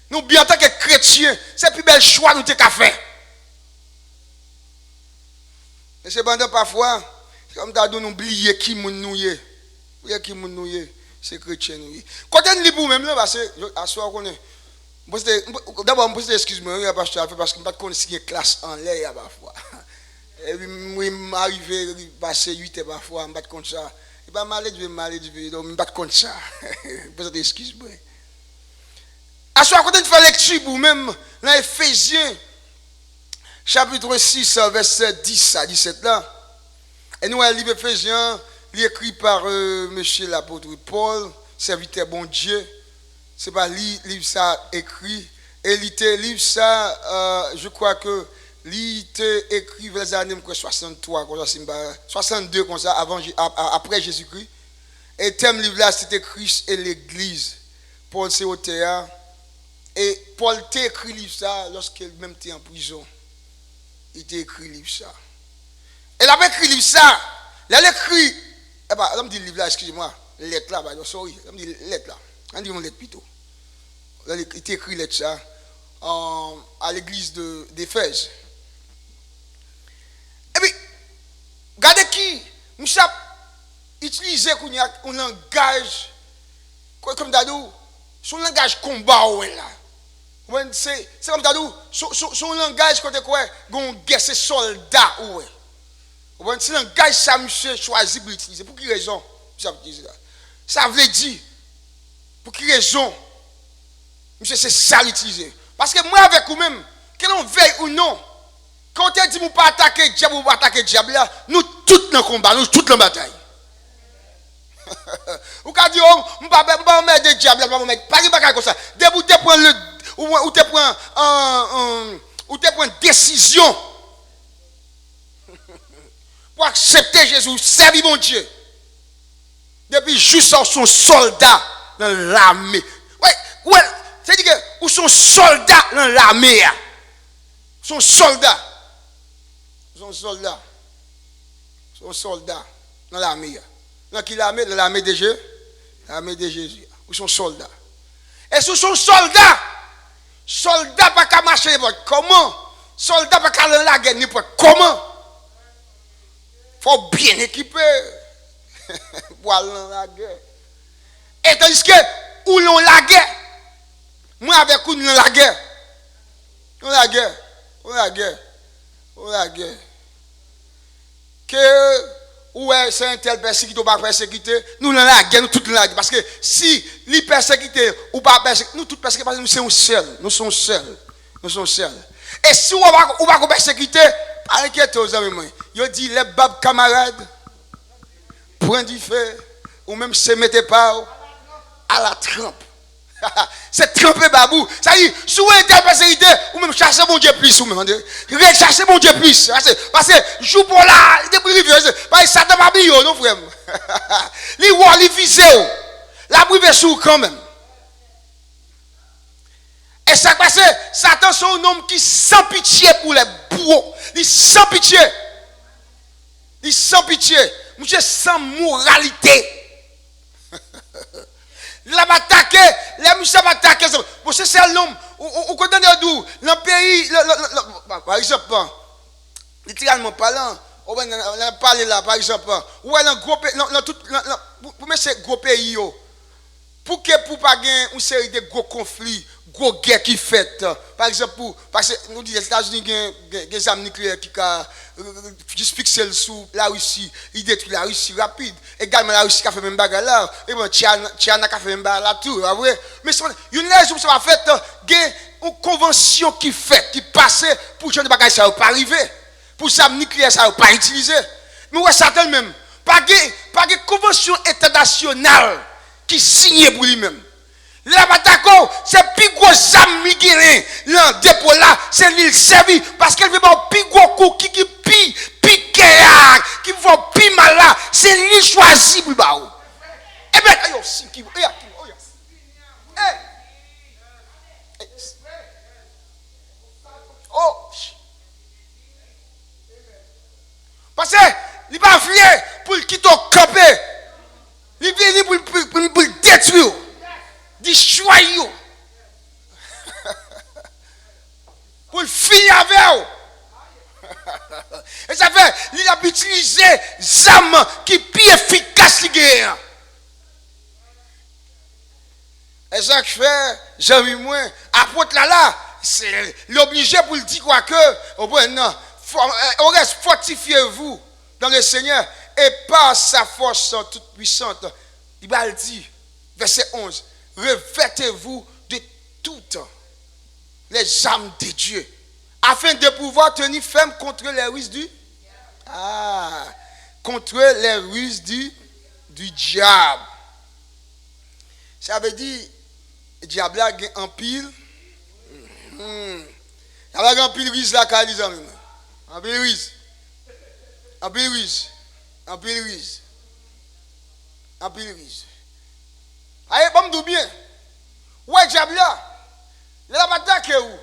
Nous, bien en tant que chrétiens, c'est le plus bel choix que nous avons fait. Et c'est pendant parfois, comme nous oublier qui nous est. Qui nous est, c'est chrétien nous. Quand on lit pour même, parce que, à soi, d'abord, je me excuse-moi, parce que je ne sais pas si il y a une classe en l'air parfois. Et puis, moi, m'arrive à passer 8 heures parfois, je ne sais pas comme ça. Et bien, donc je ne sais pas comme ça. Excuse-moi. À ce moment-là, quand on fait lecture pour même dans Éphésiens, chapitre 6, verset 10 à 17 là, et nous, le livre Éphésiens, il est écrit par monsieur l'apôtre Paul, serviteur bon Dieu. C'est pas livre ça écrit. Et il livre ça, je crois que il était écrit vers les années 63, 62 comme ça, après Jésus-Christ. Et le thème livre là, c'était Christ et l'Église. Paul c'est au théâtre. Et Paul t'a écrit livre ça lorsqu'il même était en prison. Il t'a écrit livre ça. Et il a écrit livre ça. Il a écrit. Eh bien, on me dit livre là, excusez-moi. Lettre là, sorry. On me dit lettre là. On dit une lettre plutôt. Il t'a écrit lettre ça à l'église d'Éphèse. Et puis, regardez qui. Moussa utiliser un langage comme d'adou, son langage combat ouais là. C'est comme d'adou, son langage côté quoi, gon guerre c'est soldat ouais. C'est un langage ça monsieur choisi pour utiliser. Pour quelle raison? Ça veut dire pour quelle raison? Monsieur c'est ça l'utiliser. Parce que moi avec vous-même, que l'on veille ou non, quand on dit nous pas attaquer diable ou pas attaquer diable là, nous tous dans le combat, nous tous dans la bataille. Ou quand dit on pas mettre des diables, on pas mettre pas comme ça. Dès que tu prends le ou tu prends décision pour accepter Jésus, servir mon Dieu. Depuis juste son soldat dans l'armée. Ouais, c'est-à-dire que ou son soldat dans l'armée. Son soldat dans l'armée. Dans qui l'armée? Dans l'armée de Jésus. L'armée de Jésus. Ou son soldat. Et sous son soldat pas qu'à marcher n'importe comment. Soldat pas qu'à aller la guerre n'importe comment. Faut bien équiper pour aller dans la guerre. Et tandis que où l'on la guerre, moi avec où nous la guerre. On la guerre. Que ouais, c'est un tel persécuté ou pas persécuté, nous dans la guerre, nous tous dans la guerre. Parce que si les persécutés ou pas persécutés, nous tous persécutés parce que nous sommes seuls. Et si on va persécuter, pas inquiétez aux amis. Yo dit les babes camarades, point du feu, ou même se mettez pas à la trempe. C'est tremper babou. Ça dit, si vous êtes persécuté, ou même chercher mon Dieu plus, ou même rechercher mon Dieu plus. Parce que, joue pour là, il est privé. Parce que Satan va oublier, non frère. Il voit, il vise, la privé sous quand même. Et ça passe, Satan c'est un homme qui sans pitié pour les bourreaux. Il sans pitié. Monsieur sans moralité. Il va attaquer, les monsieur va attaquer. C'est l'homme, on connaît d'où, dans le pays, par exemple, littéralement parlant, on va parler là, par exemple, ou dans gros pays, pour mettre ces gros pays, pour pas gagner une série de gros conflits, gros guerres qui fait, par exemple, parce que nous disons les États-Unis ont des armes nucléaires qui juste fixer sous la Russie, ils détruisent la Russie rapide. Également la Russie qui a fait même bagarre là, et bon, Tchana qui a fait même bagarre là tout, vrai. Mais une raison ça va faire, il y a une convention qui fait, qui passe pour que les bagages ça ne va pas arriver, pour ça nucléaire ça ne va pas utiliser. Mais ouais, Satan même, pas de convention internationale qui signe pour lui-même. La bataille, c'est plus gros âme migré, le dépôt là, c'est l'île servie, parce qu'elle veut pas plus gros coup qui pique, qui va plus mal là, c'est l'île choisie pour bah. Eh bien, parce que il va venir pour quitter au campé, il vient pour détruire. Destroy pour le finir avec eux. Et ça fait, il a utilisé des armes qui sont plus efficaces que les guerres. Et ça que je fais, j'ai vu moi, apôtre là, c'est l'obligé pour le dire quoi que, non, on reste fortifiez-vous dans le Seigneur et par sa force toute puissante. Il va le dire, verset 11. Revêtez-vous de toutes les armes de Dieu, afin de pouvoir tenir ferme contre les ruses contre les ruses du diable. Ça veut dire, le diable a un pile. Il y a un pile ruse là, car les amis. Un pile ruse. Allez, bon, me bien. Ouais, diable là. Il a pas attaqué où?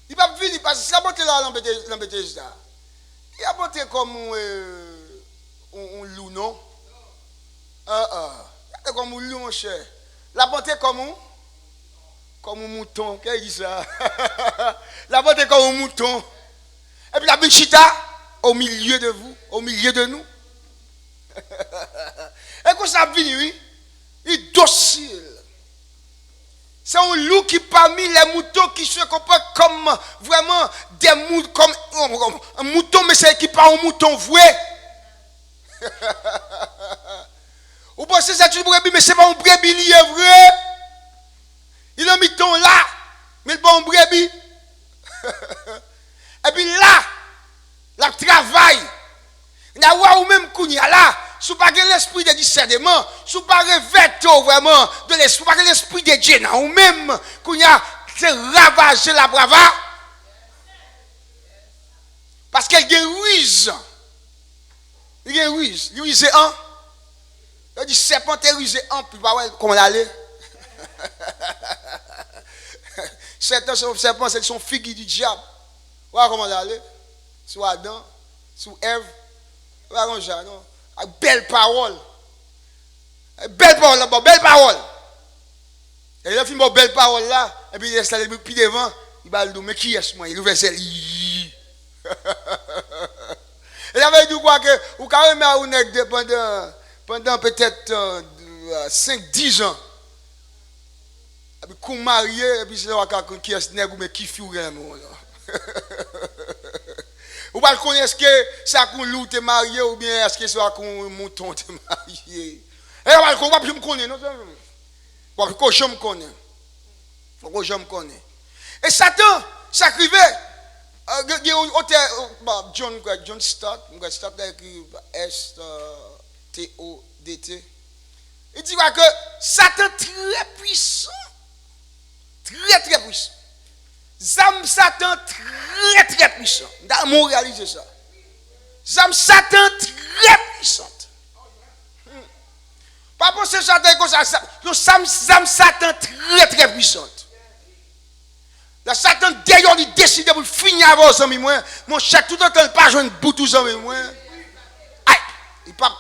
Il va venir parce que si la bonté là, l'embêté ça. Il a monté comme un loup, non? Il comme un loup, mon cher. La bonté comme un mouton. Qu'est-ce qu'il dit ça? La bonté comme un mouton. Et puis la bichita au milieu de vous, au milieu de nous. ça vient, oui. Il est docile. C'est un loup qui parmi les moutons qui se comporte comme vraiment des moutons, comme un mouton, mais c'est qui pas un mouton vrai. Vous pensez que c'est une brebis, mais c'est pas un brebis, il est vrai. Il a mis ton là, mais il n'est pas un brebis. Et puis là, la travail. Il y a ou même qu'on y a là. Si vous n'avez pas l'esprit de discernement, si vous n'avez pas revêtu vraiment de l'esprit, pas l'esprit de Dieu, ou même qu'on y a ravagé la brava, parce qu'elle est ruise. Il est ruise. Il ruise un. Il dit serpent est ruise un, puis bah ouais, comment l'aller. Serpent, c'est son figue du diable. Voilà comment l'aller. Sous Adam, sous Ève. Voilà comme ça, non? Belle parole. Belle parole là-bas, belle parole. Et il a fait une belle parole là, et puis il est installé puis devant, il va le dire, mais qui est-ce moi? Il ouvre ses lits. Il avait dit quoi que, ou quand même à pendant peut-être 5-10 ans. Et puis qu'on marié, et puis c'est là qui est-ce nègre, mais qui fut vraiment là. Ou pas connaître que ça qu'on loup t'es marié ou bien est-ce que c'est qu'on mouton t'es marié. Et on va pas me connaître non parce que je me connais. Faut que je me connais. Et Satan s'acrivait John Stott écrit S-T-O-D-T. Il dit que Satan très puissant. Très très puissant. Zam Satan très très puissant. D'amour réaliser ça. Zam Satan très puissante. Pas pour ce Satan comme ça. Zam Satan très très puissante. La Satan d'ailleurs il décide pour finir avec vos amis moi. Mon chat tout le temps pas joindre bout tous amis moi. Aïe, il pas.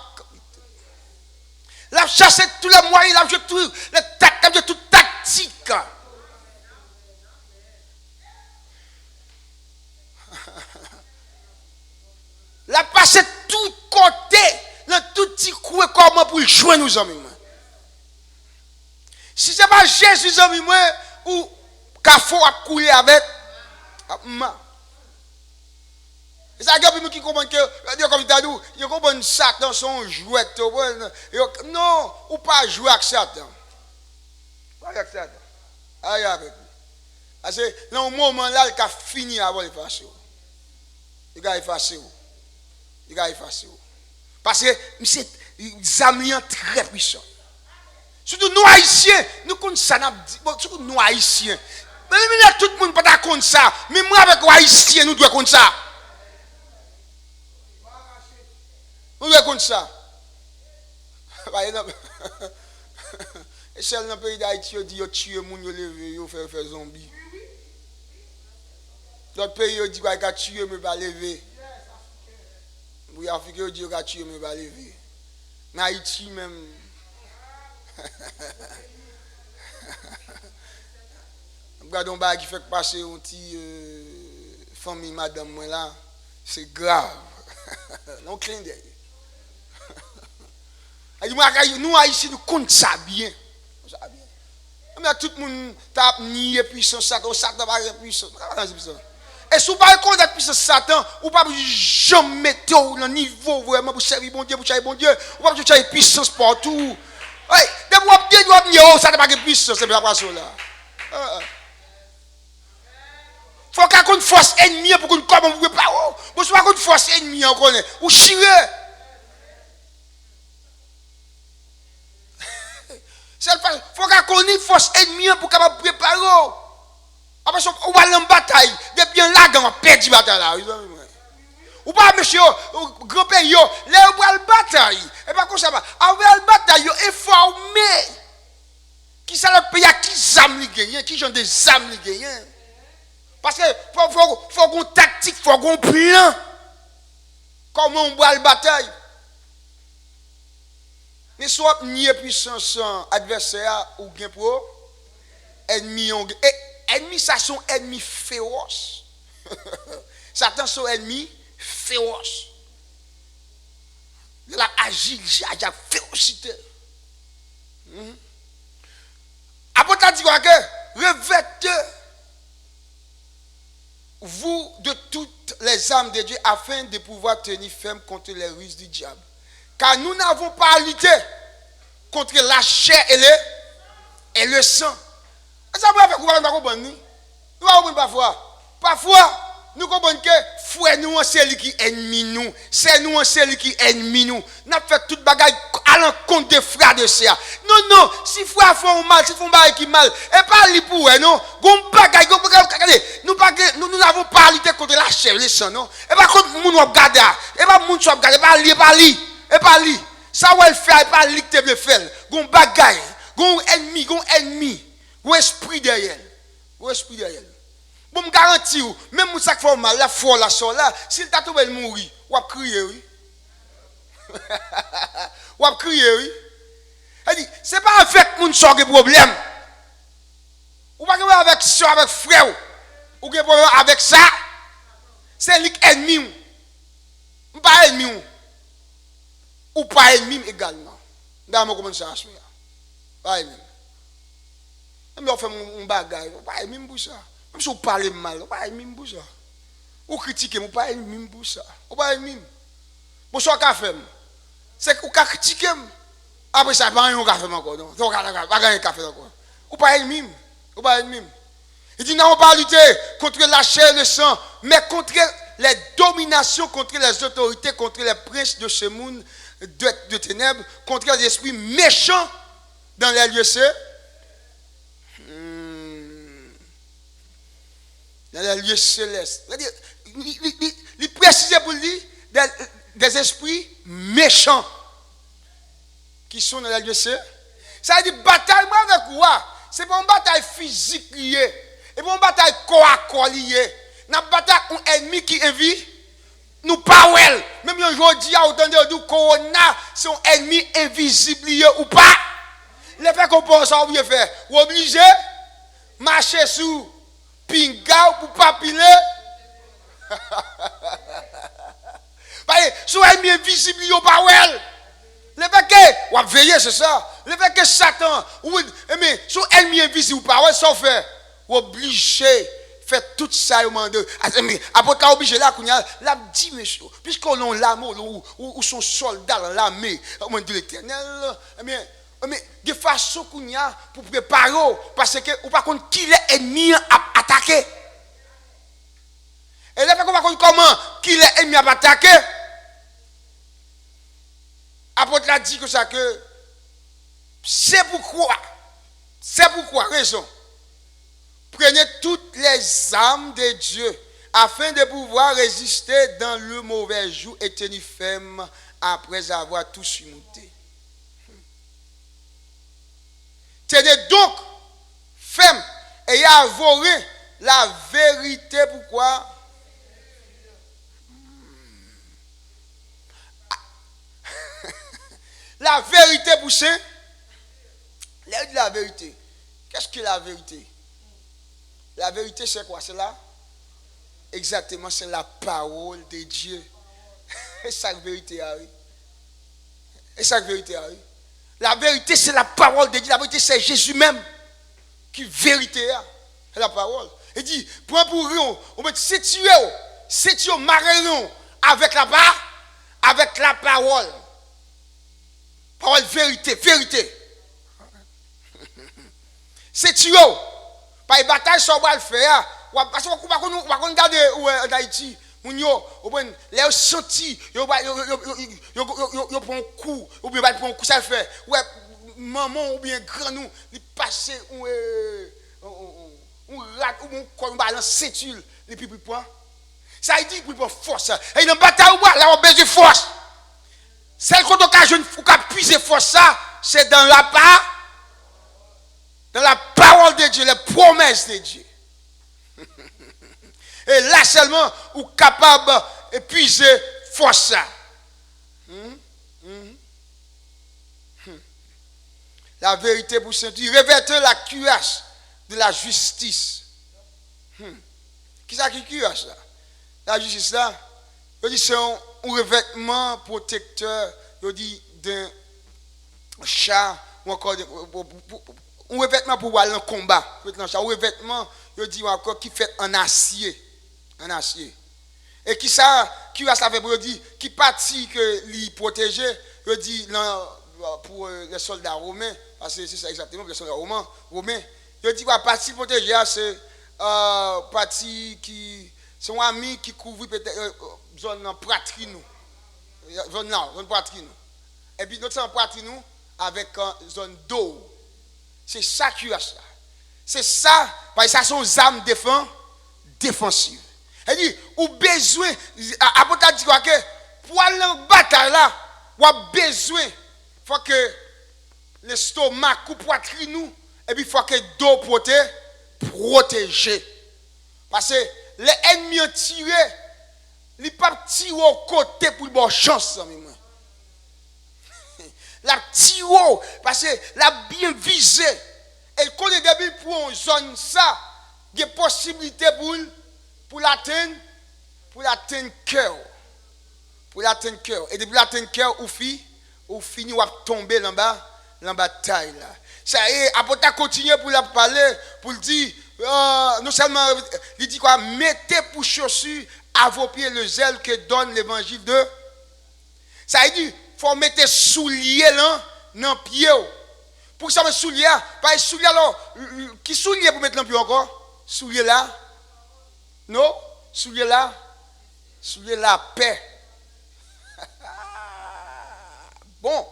La chasse tous les moyens, la joué tout le tout tactique. La passe tout côté, dans tout petit coup, comment pour jouer nos amis. Si ce n'est pas Jésus, amis, ou Kafo a coulé avec, et ça, il y a qui comprennent que, comme tu as dit, ils comprennent Satan son jouet. Non, ou pas jouer avec Satan. Pas avec Satan. Aïe, avec lui. Parce que dans un moment là, il a fini avant l'effacer. Il a effacé. Il a effacé. Parce que c'est Zamlian très puissant. Surtout nous haïtiens, nous connaissons ça, surtout nous haïtiens. Mais tout le monde ne peut pas connaître ça. Mais moi avec les haïtiens, nous devons connaître ça. Nous devons connaître ça. Par exemple, et celle dans le pays d'Haïti, il dit qu'il tue les gens, il levé, il fait zombie. L'autre pays, il dit qu'il a tué, mais il va lever. Oui, Afrique, il dit qu'il a tué, mais il va lever. Mais Haïti même. Regardons un qui fait passer une petite famille, madame, moi là. C'est grave. Non, clin d'œil. Nous, Haïti, nous comptons ça bien. Mais tout le monde tape nié puissance Satan, Satan va être puissant. Et si vous ne pouvez pas connaître puissance Satan, vous ne pouvez jamais mettre dans le niveau vraiment pour servir bon Dieu, pour servir bon Dieu. Vous ne pouvez pas avoir puissance partout. Dès que vous avez dit, ça n'a pas de puissance, c'est pas ça là. Il faut qu'on ait une force ennemie pour qu'on comment vous pas. Vous ne pouvez pas une force ennemie, on connaît. Vous chirez. Il faut qu'on ait une force ennemie pour qu'on puisse préparer. Après, on va aller en bataille. Depuis un lac, on va perdre la bataille. Ou pas, monsieur, grand pays, là, on va la bataille. Et pas comme ça, on va la bataille, informé. Qui ça le pays, qui zam li gagne, qui genre des âmes li gagne. Parce que faut qu'on tactique, faut qu'on plan. Comment on va la bataille. Mais soit ni puissance adversaire ou bien pour ennemi. Ennemi, ça sont ennemis féroces. Satan sont ennemis féroces. Il a agi, il a férocité. Apôtre a dit quoi que revêtez-vous de toutes les armes de Dieu afin de pouvoir tenir ferme contre les ruses du diable. Car nous n'avons pas à lutter contre la chair et le sang. Ça peut faire quoi nous comprendre nous comprendre parfois nous comprenons que frère nous c'est lui qui ennemi nous, c'est nous c'est lui qui ennemi nous. N'a fait toute bagaille à l'encontre des frères de sœurs. Non, si frère font mal, si font bagaille qui mal, et pas lui pour non. Gon bagaille, nous n'avons pas à lutter contre la chair, le sang non. Et pas contre moun ou regarder, et pas moun soit regarder, et pas lui. Ça va le faire, et pas lui te le faire. Gon bagaille, gon ennemi, gon esprit derrière. Bon, me garantis, même si ça fait mal, la foi, la soeur là, s'il t'a trouvé mourir, ou à crier, oui. Ou à crier, oui. Elle dit, c'est pas avec mon soeur qui problème. Ou pas avec soeur, avec frère, ou qui problème avec ça. C'est l'ennemi. Ou pas ennemi. Ou pas ennemi également. Dans mon comment ça se fait. Pas ennemi. Même si on fait un bagage, pas ennemi pour ça. Même si vous parlez mal, vous pas aimer pour ça. Vous critiquez, vous pas aimer pour ça. Vous pas aimer. Bon, ce qu'on fait, c'est que vous critiquez. Après ça, pas un café encore. Non, vous pas gagner café encore. Vous pas aimer. Vous pas aimer. Il dit, non, on va lutter contre la chair et le sang, mais contre les dominations, contre les autorités, contre les princes de ce monde de ténèbres, contre les esprits méchants dans les lieux saints. Dans les lieux célestes. Il précise pour lui des esprits méchants qui sont dans les lieux célestes. Ça veut dire bataille avec quoi? C'est pas une bataille physique liée. Et pas une bataille corps à corps liée. Une bataille un ennemi qui envie nous pas well. Même aujourd'hui, autant de corona, c'est un ennemi invisible lié ou pas. Les faits qu'on pense à oublier faire. Ou obligé marcher sous pinga pour pas piler. Sous ennemi invisible lié ou pas well. Le fait que, ou veiller, c'est ça. Le fait que Satan, ou sous ennemi invisible ou pas well, ça fait. Ou obligé faire tout ça au monde. Après quand obligé là qu'on a l'a dit monsieur puisqu'on a l'armée ou son soldat dans l'armée au monde de l'Éternel mais de façon qu'on y a pour préparer parce que ou pas contre qui les ennemis à attaquer. Et là qu'on va contre comment qui les ennemis à attaquer. Apôtre l'a dit que ça que c'est pourquoi raison. Prenez toutes les armes de Dieu afin de pouvoir résister dans le mauvais jour et tenir ferme après avoir tout surmonté. Tenez donc ferme et avouez la vérité. Pourquoi? La vérité pour ça. La vérité. Qu'est-ce que la vérité? La vérité, c'est quoi? C'est là? Exactement, c'est la parole de Dieu. Et ça, la vérité arrive. Et ça, la vérité arrive. La vérité, c'est la parole de Dieu. La vérité, c'est Jésus même. Qui vérité est. C'est la parole. Il dit, point pour rien, on va si tu es marié avec la parole. Parole, vérité. Si tu es. Par les batailles, ça va le faire. Parce qu'on va regarder où est Haïti. Les sentis, ils prennent un coup, ou bien ils prennent un coup, ça le fait. Ouais, maman ou bien grand nous, ils passent on rate ou on balance cétule, et puis point. Ça il dit pour force. Et dans bataille, là on a besoin de force. Celle qu'on occasionne pour puiser force ça, c'est dans la parole de Dieu, les promesses de Dieu. Et là seulement, vous êtes capable d'épuiser force. La vérité pour sentir. Revêtez la cuirasse de la justice. Qui ça qui cuirasse là? La justice là, c'est un revêtement protecteur d'un chat ou encore un revêtement pour aller en combat. Un revêtement, je dis encore, qui fait en acier. En acier. Et qui ça fait pour dire, qui partit que lui protéger, je dis, pour les soldats romains, parce que c'est ça exactement, les soldats romains, je dis, partie protéger, c'est partie qui, c'est un ami qui couvre peut-être zone poitrine, zone poitrine. Et puis notre poitrine avec zone dos. C'est ça qui a ça. C'est ça, parce que ça sont des armes défensives. Elle dit, ou besoin, après tu dis que pour aller en bataille là, ou a besoin, il faut que l'estomac ou poitrine nous, et puis il faut que le dos protégé. Parce que les ennemis ont tiré, ils ne pas tirer au côté pour avoir chance. La tiré, parce que la bien visé. Elle connaît depuis pour une zone ça, des possibilités pour l'atteindre cœur. Pour l'atteindre cœur. Et depuis l'atteindre cœur, ou fini ou tomber dans la bataille là. Ça y est, après tu continuer pour la parler, pour le dire, non seulement, il dit quoi, mettez pour chaussures à vos pieds le zèle que donne l'évangile de. Ça y dit, il faut mettre souliers là, dans le pied. Pour ça, souliers, pas souliers alors, qui souliers pour mettre dans le pied encore? Souliers là? Non? Souliers là? Souliers la paix. Bon.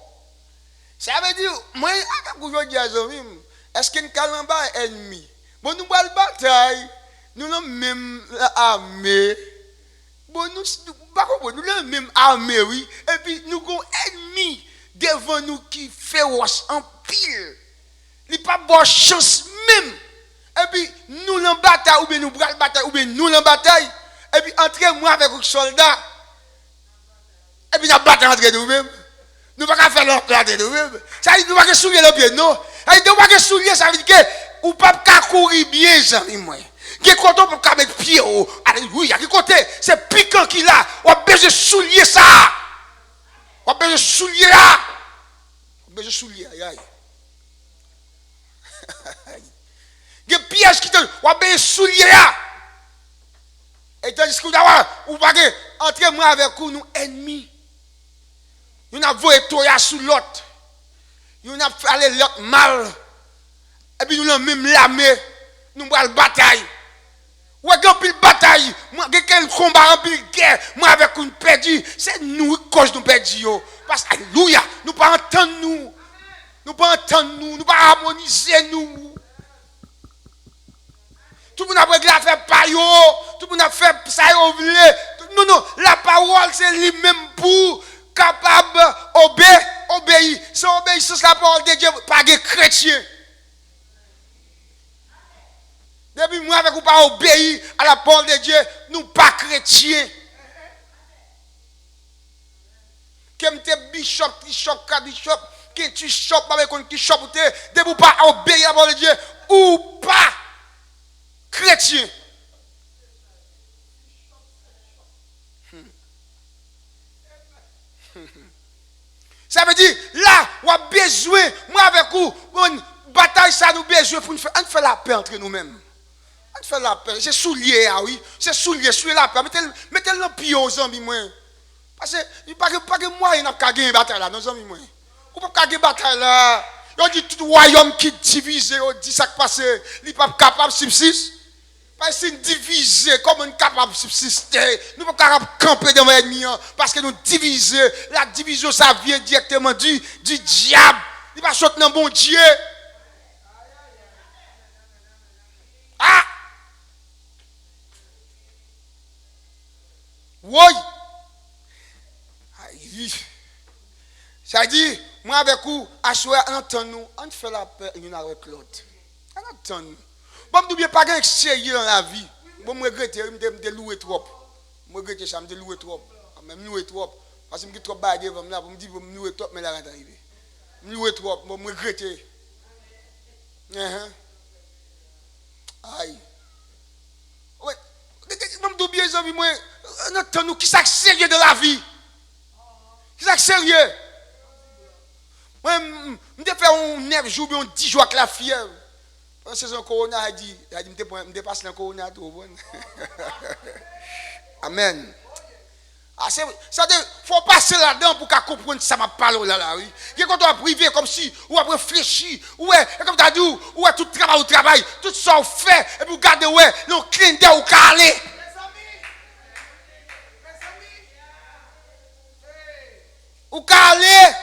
Ça veut dire, moi, est-ce qu'il y a un calendrier ennemi? Bon, nous allons bataille, nous avons même armée. Bon, nous avons même armée, oui. Et puis, nous avons un ennemi devant nous qui fait féroce en pile. Il n'y a pas de chance même. Et puis, nous en bataille, ou bien nous bras bataille, ou bien nous en bataille. Et puis, entrez-moi avec un soldat. Et puis, nous battons entre nous-mêmes. Nous ne pouvons pas faire leur plan de nous-mêmes. Ça veut dire que nous ne pouvons pas souiller le pied, non? Ça veut dire que nous ne pouvons pas souiller, ça veut dire que nous ne pouvons pas courir bien, amis, moi. Quel côté on peut mettre pied au. Alléluia. Quel côté c'est piquant qu'il a. On a besoin de soulier ça. On a besoin de soulier là. On a besoin de soulier. Aïe. Il y a des pièges qui te. On a besoin de soulier là. Et tandis que vous ne pouvez pas entrer moi avec vous, nous ennemis. Nous avons volé Toya sous l'autre. Nous avons fait l'autre mal. Et puis nous avons même l'armée. Nous avons la bataille. Ou est-ce qu'il y a une bataille? Moi, quelqu'un combat en guerre. Moi, avec une perdue. C'est nous qui cause nous perdus. Parce que, alléluia, nous ne pouvons pas entendre nous. Nous ne pouvons pas entendre nous. Nous ne pouvons pas harmoniser nous. Tout le monde a pris la faire paillot. Tout le monde a fait ça. Non, non, la parole, c'est lui-même pour capable d'obéir. Sans obéissance, la parole de Dieu, pas de chrétien. Depuis moi, avec vous pas obéir à la parole de Dieu, nous pas chrétiens. Comme tes bishop, que tu chop, avec un qui chop, depuis pas obéir à la parole de Dieu, ou pas chrétien. Ça veut dire, là, on a besoin, moi avec vous, une bataille, ça nous besoin pour nous faire la paix entre nous-mêmes. On fait la paix. C'est soulier, ah oui. C'est soulier la paix. Mettez-le dans le pied aux amis, moi. Parce que, il n'y a pas de moyen de gagner une bataille là, nos amis, moi. On ne peut pas gagner une bataille là. On dit tout royaume qui est divisé, on dit ça qui passe, il n'est pas capable de subsister. Parce que c'est divisé, comme on est capable de subsister. Nous ne pouvons pas camper devant l'ennemi. Parce que nous divisons. La division, ça vient directement du diable. Il va sortir dans bon Dieu. Ah! Oui. Ça dit, moi avec vous, assurez, entendons-nous, on fait la paix l'une avec l'autre. Entendons-nous. Bon, n'oubliez pas qu'il y a un sérieux dans la vie. Bon, je regrette, je me louer trop. Je regrette ça, je me louer trop. Je me louer trop. Parce que je me trop bagué, je me dis, je me louer trop, mais là, c'est arrivé. Je me louer trop, je me regrette. Aïe. Ouais. Même d'oublier les amis, moi, entendons-nous, qui est sérieux de la vie. Qui est sérieux. Moi, je fait un 9 jours, un 10 jours avec la fièvre. C'est un corona, il dit, je dépasse le corona tout. Amen. Ah, ça faut passer là-dedans pour qu'on comprenne ça m'a parlé là oui. Et quand on a privé comme si ou a réfléchi, ouais, comme tu as dit, ouais tout travail au travail, tout ça on fait et puis regardez ouais, non clean ou calé. Ou calé.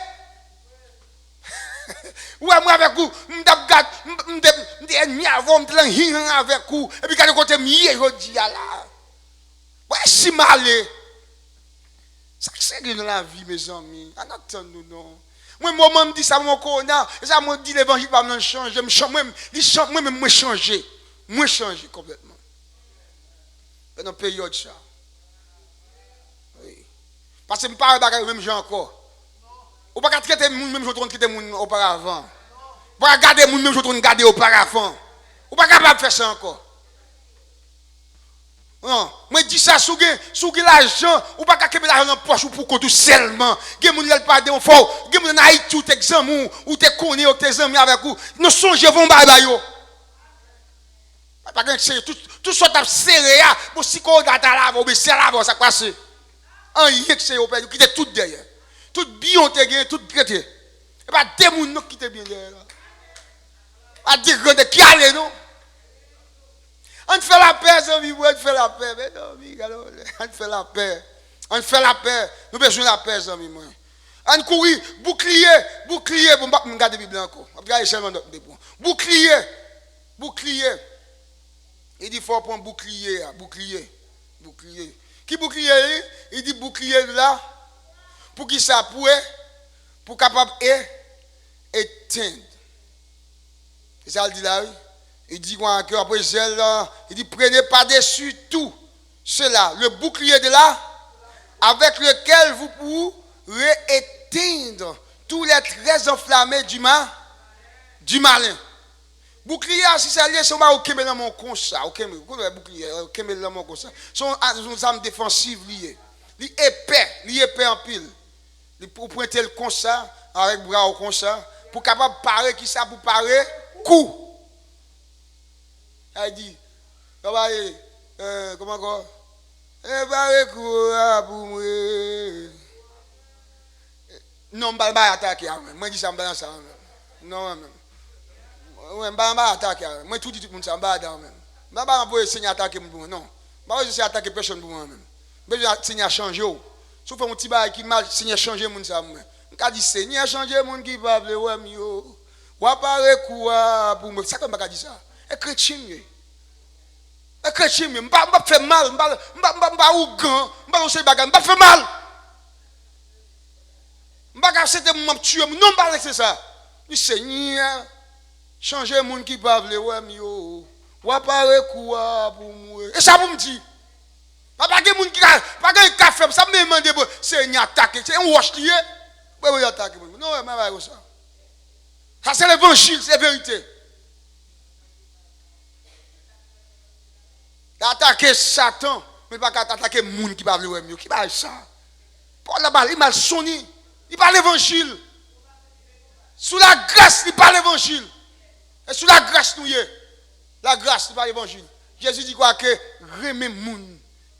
Ouais, moi avec vous, m'd'ai ennemi avant m'd'en avec vous et puis quand côté mié jodi là. Ouais, si malé. Ça c'est dans la vie mes amis. En attendant non. Moi maman me dit ça mon corona, et ça me dit l'évangile va me changer, moi changer. Moi changer complètement. Dans une période ça. Oui. Parce que me parle bagarre même gens encore. Ou pas traiter même je tourne traiter moun auparavant. Pas regarder moun même je tourne garder auparavant. Ou pas capable faire ça encore. Non, moi dis ça sous l'argent ou pas capable l'argent dans poche ou pour compte seulement. Gen moun l'el pas de fort, gen moun Haïti tout exemple ou te connais ou tes amis avec vous. Nous songe vont ba yo. Pas gagne tout ça t'a serré pour si qu'on data là, ou c'est là ça passe. En yek c'est au père qui était tout derrière. Tout bien te gagné, tout traité. Et pas des moun qui te bien derrière. Pas dire grande qui allait non. On fait la paix, amis, on fait la paix. Mais non, on fait la paix. On fait la paix. Nous avons besoin de la paix, amis. On court, bouclier, pour ne pas regarder la Bible encore. On regarde seulement notre bouclier. Il dit, il faut prendre bouclier. Qui bouclier? Il dit, bouclier là, pour qui ça pour capable éteindre. C'est ça, il dit là, oui. Il dit quoi que après zèle, il dit prenez par-dessus tout cela, le bouclier de là, avec lequel vous pourrez éteindre tous les traits enflammés du malin. Bouclier, si c'est lié, c'est au Kémé dans mon constat. Au Kémé, bouclier, au Kémé dans mon constat. Sont armes défensives liées. Li épais en pile. Pour pointer le constat, avec bras au constat, pour capable parer qui ça pour parer coup. Elle dit, comment quoi? Parer coup pour moi. Non, je ne vais pas attaquer. Moi, je dis ça, je balance ça. Non, même. Je ne vais pas attaquer. Moi, tout dit tout le monde, ça, je ne vais pas même. Je ne vais pas envoyer attaquer pour moi, non. Je ne vais pas attaquer personne pour moi même. Je vais Seigneur changer. Sauf un petit bail qui mal, Seigneur changer mon ça. Je dis Seigneur changer mon qui va le ouais mieux. Ou apparaît quoi pour moi. Ça comme pas dire ça. Un chrétien. Un chrétien, je ne pas faire mal, je ne pas ou gant, je ne pas faire bagarre, je ne pas faire mal. Je ne pas faire mon tuer, non pas c'est ça. Le Seigneur changer mon qui va le ouais mieux. Ou apparaît quoi pour moi. Et ça vous me dit. Pas de monde qui pas de café, ça me demande Seigneur attaquer, c'est un wash lié. Oui, attaquer. Non, mais pas ça. Ça c'est l'évangile, c'est la vérité. Attaquer Satan, mais pas attaquer les gens qui parlent le mieux. Qui parle ça? Paul là-bas, il m'a sonné. Il parle l'évangile. Sous la grâce, il parle l'évangile. Et sous la grâce, nous y est. La grâce, il parle l'évangile. Jésus dit quoi? Que remet les gens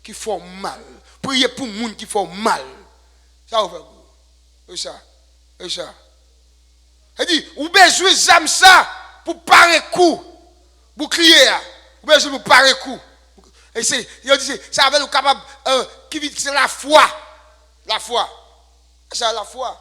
qui font mal. Priez pour les gens qui font mal. Ça vous fait. Et ça. Il dit, vous avez besoin d'âme ça pour parer coup. Bouclier. Vous avez besoin pour parer coup. Et c'est, il dit, ça va être capable, c'est la foi. La foi. C'est la foi.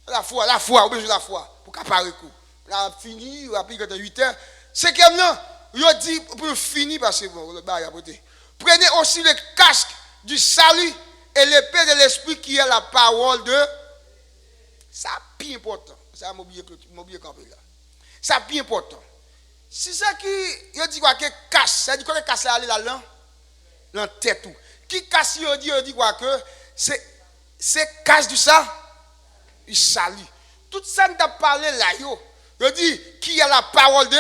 La foi, vous avez besoin de la foi. Pour parer coup. Là, fini, on a pris 8 heures. C'est comme non, il dit, pour finir, parce que bon, le bail à côté. Prenez aussi le casque du salut et l'épée de l'esprit qui est la parole de. Ça, bien important. Ça, m'a oublié camper là. Ça, bien important. C'est ça qui, il dit quoi que casse. Ça dit quoi que casse aller là, dans tête tout. Qui casse, il dit quoi que c'est casse du ça, il salit. Tout ça nous a parlé là, il dit qui a la parole de,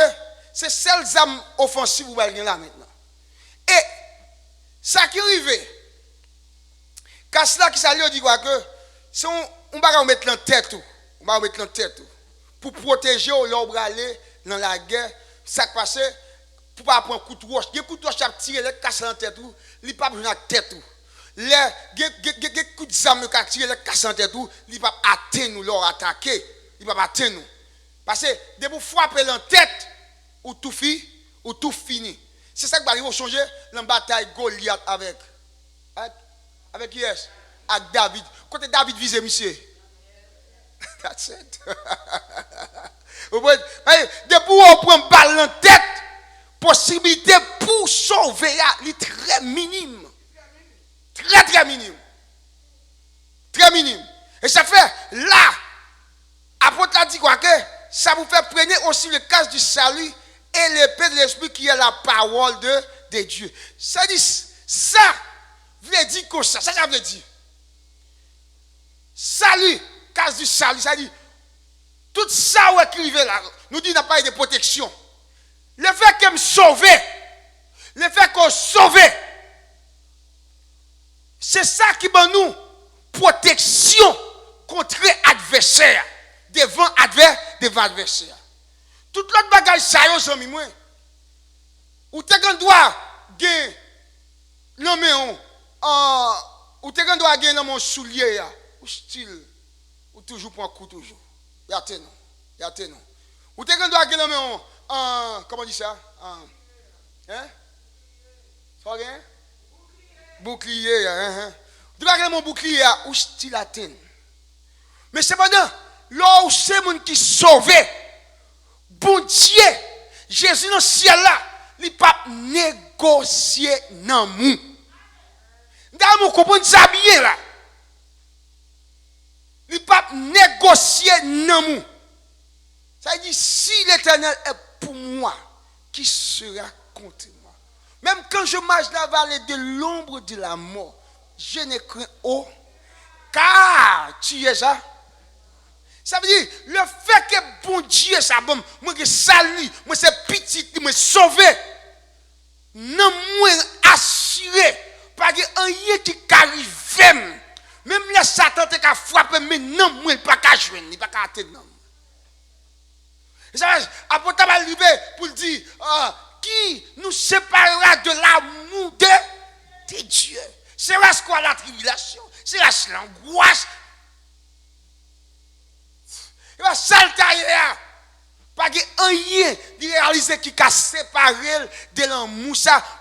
c'est celles âmes offensives vous voyez là maintenant. Et ça qui arrive, casse là qui salit, il dit quoi que c'est on va mettre dans tête tout. On va mettre dans tête. Pour protéger l'homme aller dans la guerre, ça qui passe pour pas prendre coup de roche. Il y a coup de roche à tirer, les casser dans tête ou, il pas besoin de tête ou. Les coups de zame qui tirer, les casser dans tête ou, il pas atteindre nous, leur attaquer, il pas atteindre nous. Parce que dès vous frapper dans tête ou tout fini. C'est ça qui va arriver changer dans bataille Goliath avec qui est? Avec David. Côté David vise monsieur. That's it. Depuis on prend balle en tête, possibilité pour sauver est très minime. Très minime. Très minime. Et ça fait là, apôtre a dit quoi que ça vous fait prendre aussi le cas du salut et l'épée de l'esprit qui est la parole de Dieu. Ça dit ça veut dire que ça veut dire. Salut, cas du salut, ça dit tout ça où écrivez là, nous dit n'a pas de protection. Le fait que me sauver, le fait qu'on sauve, c'est ça qui donne nous protection contre adversaire, devant adversaire. Tout l'autre bagage ça yo zami moi. Ou te gan doit gen non mais ou te gan doit gen dans mon soulier ya, ou style ou toujours prend coup toujours. Ya te non. Ou te gan doit gen dans mon comment dit ça? Hein? Ça rien? Bouclier hein. Tu vas gen mon bouclier ou style atteint. Mais cependant, là où c'est mon qui sauvé, bon Dieu, Jésus dans le ciel là, il n'a pas négocié dans nous. Vous comprenez ça bien là? Il n'a pas négocié dans nous. Ça dit, si l'Éternel est pour moi, qui sera contre moi? Même quand je marche dans la vallée de l'ombre de la mort, je ne crains aucun, car tu es là. Ça veut dire, le fait que bon Dieu, ça bon, moi que salut, moi c'est petit, moi sauvé, non moi assuré, pas que rien qui arrive, même les Satan te ka frapper, mais non moi pas qu'à joindre, il pas qu'à atteindre. Et ça veut dire, apôtre va arriver pour dire, qui nous séparera de l'amour de Dieu? C'est quoi la tribulation? C'est l'angoisse. Il va saltailler. Pas que rien de réaliser qui a séparé de l'amour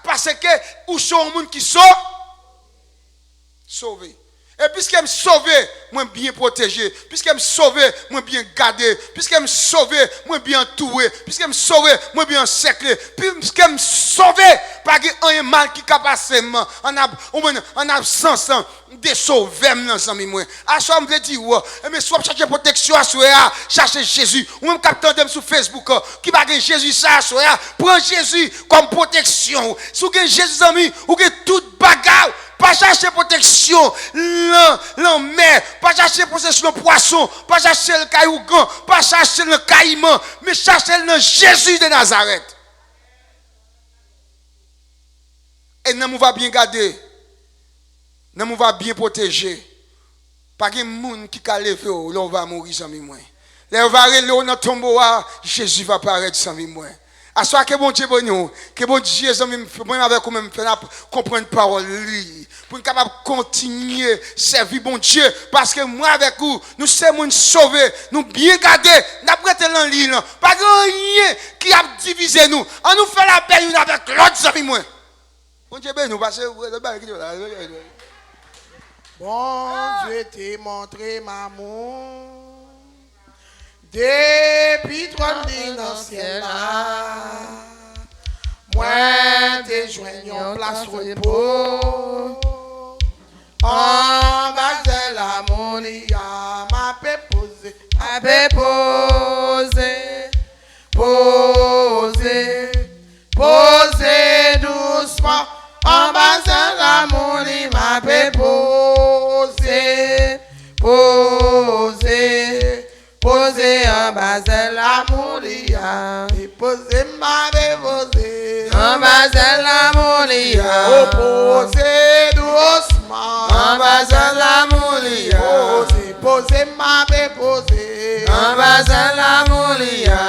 parce que où sont les gens qui sont sauvés. Et puisqu'elle me sauvé, moi bien protégé. Puisqu'elle me sauvé, moi bien gardé. Puisqu'elle me sauvé, moi bien entouré. Puisqu'elle me sauvé, moi bien encerclé. Puisqu'elle me sauvé, pas que un mal qui a passé en absence de sauver mes amis moi. À ça me dit mais soit chercher protection à soi, chercher Jésus. Ou même capteur sur Facebook qui va que Jésus ça à soi, prends Jésus comme protection. Si vous avez Jésus ami, ou que toute bagarre pas chercher protection, la mer, pas chercher protection de poisson, pas chercher le caillougan, pas chercher le caïman, mais chercher le Jésus de Nazareth. Et nous va bien garder, nous va bien protéger. Pas de monde qui a levé, l'on va mourir sans moi. L'on va aller dans tombeau, Jésus va apparaître sans moi. À ce que bon Dieu bon que bon Dieu avec nous comprendre parole pour nous capable continuer servir bon Dieu parce que moi avec vous nous sommes sauvés nous bien garder n'a prêté dans l'île pas rien qui a divisé nous on nous fait la paix une avec l'autre amis moi bon Dieu ben nous parce que bon Dieu t'a montré maman depuis trois lignes dans le ciel là, moi t'es joignant place repos. En bas de la monia, m'a posé, posé doucement. En bas de la monia, m'a posé en bas de la mouria. Et posé ma déposé. En bas de la mouria. Oh, posé doucement. En bas de la mouria. Posé ma déposé. posé. En bas de la moulia.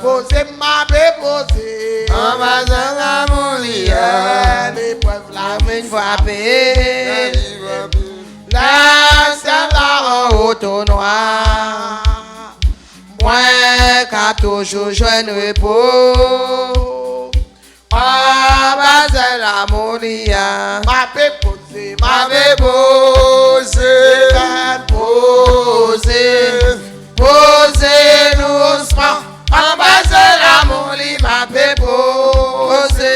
Posé, ma bé posé. En bas de la moulia. L'épreuve la Une frappée. la c'est là En haut au noir. Moi, qu'a toujours joué de repos. En bas de la moulia. ma bé posé. M'avait posé, posé doucement. En bas de la moulie, m'avait posé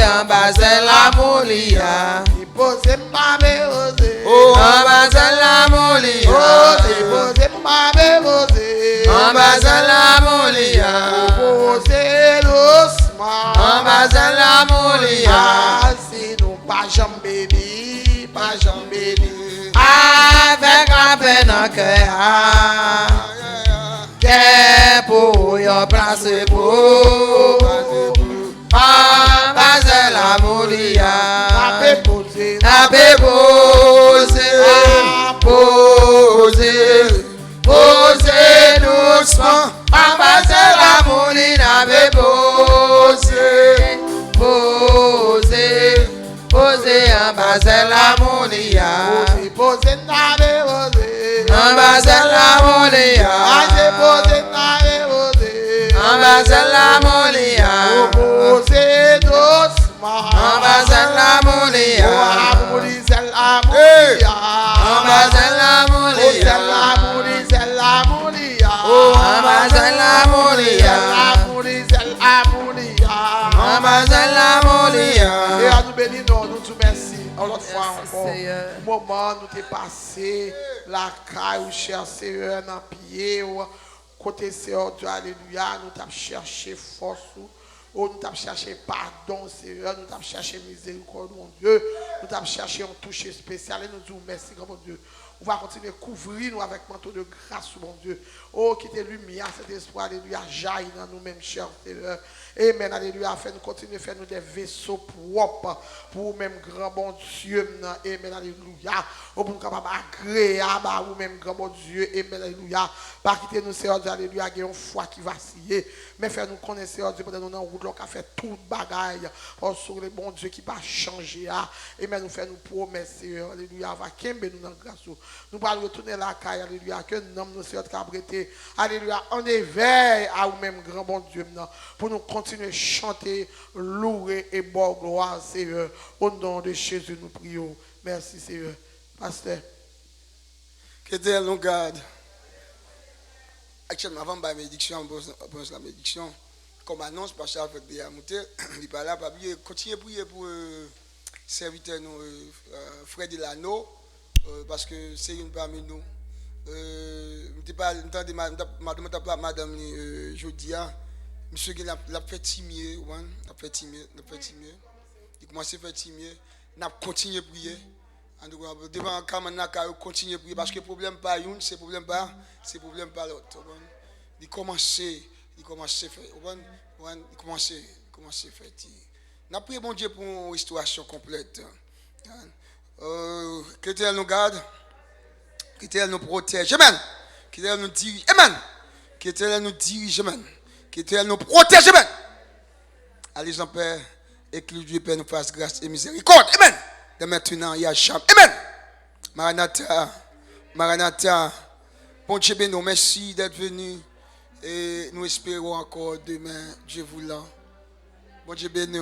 en bas de la moulie. Posé, ma bé posé. En bas de la moulie. Posé, ma bé posé. En bas de la moulie. Posé doucement. En bas de la moulie. Si nous pas jamais béni, pas jamais béni. Avec la peine en cœur. Qu'est pour yon place pour. En bas de la moulie. Ma bé posé. N'avez posé doucement. En bas de la moulie, n'avez posé en bas de la moulie. Posé, ma bé posé. En bas de la moulie. Posé, ma bé posé. En bas de la moulie. Posé doucement. En bas de la moulie. Amouri, c'est l'amour. En bas de la moulie. C'est l'amour, c'est l'amour. En bas de la moulie. C'est l'amour. En bas de la moulie. Et à nous bénir, nous te merci. L'autre fois encore, Seigneur. moment nous t'es passé, la caille, cher Seigneur, dans le pied, côté Seigneur Dieu, alléluia, nous t'avons cherché force, nous t'avons cherché pardon, Seigneur, nous t'avons cherché miséricorde, mon Dieu, nous t'avons cherché un toucher spécial et nous disons merci, grand mon Dieu. On va continuer à couvrir nous avec manteau de grâce, mon Dieu. Oh, quittez lumière, cet espoir, alléluia, jaillit dans nous-mêmes, chers Seigneur. Amen, alléluia, afin de continuer à faire nous des vaisseaux propres pour même grand bon Dieu. Amen, alléluia. Pour nous capables agréable à vous-même, grand bon Dieu. Amen, alléluia. Pas quitter nous, Seigneur Dieu, alléluia, il y a une foi qui vacille. Mais faire nous connaître, Seigneur Dieu, pendant nous dans route, qui a fait toute bagaille. Oh, sur le bon Dieu qui va changer. Amen, nous faire nous promesses, Seigneur, alléluia. Va kembe nous dans grâce. Nous allons retourner la caille, alléluia. Que nous, nous, Seigneur, qui a prêté, alléluia, en éveil à vous-même, grand bon Dieu, pour nous continuer à chanter, louer et boire gloire, Seigneur. Au nom de Jésus, nous prions. Merci, Seigneur. Pasteur. Que Dieu nous garde. Actuellement, avant ma bénédiction, la bénédiction, comme annonce, parce que avec des amouteurs, il parle là, continuez à prier pour serviteur nous, Frère Delano, parce que c'est une parmi nous. Madame Jodia, monsieur qui l'a fait timier, il commence à faire timier, n'a continué à prier. Devant un camarade, continuer à prier parce que le problème pas une, c'est problème pas l'autre. Il commence à faire, n'a prié bon Dieu pour une restauration complète. Que Dieu nous garde, que Dieu nous protège, amen. Que Dieu nous dirige, amen. Que Dieu nous dirige, amen. Que Dieu nous protège, amen. Allez en Père, et que Dieu Père nous fasse grâce et miséricorde, amen. De maintenant, il y a jamais, amen. Maranatha, Maranatha. Bon Dieu béni, merci d'être venu. Et nous espérons encore demain, Dieu voulant. Bon Dieu béni.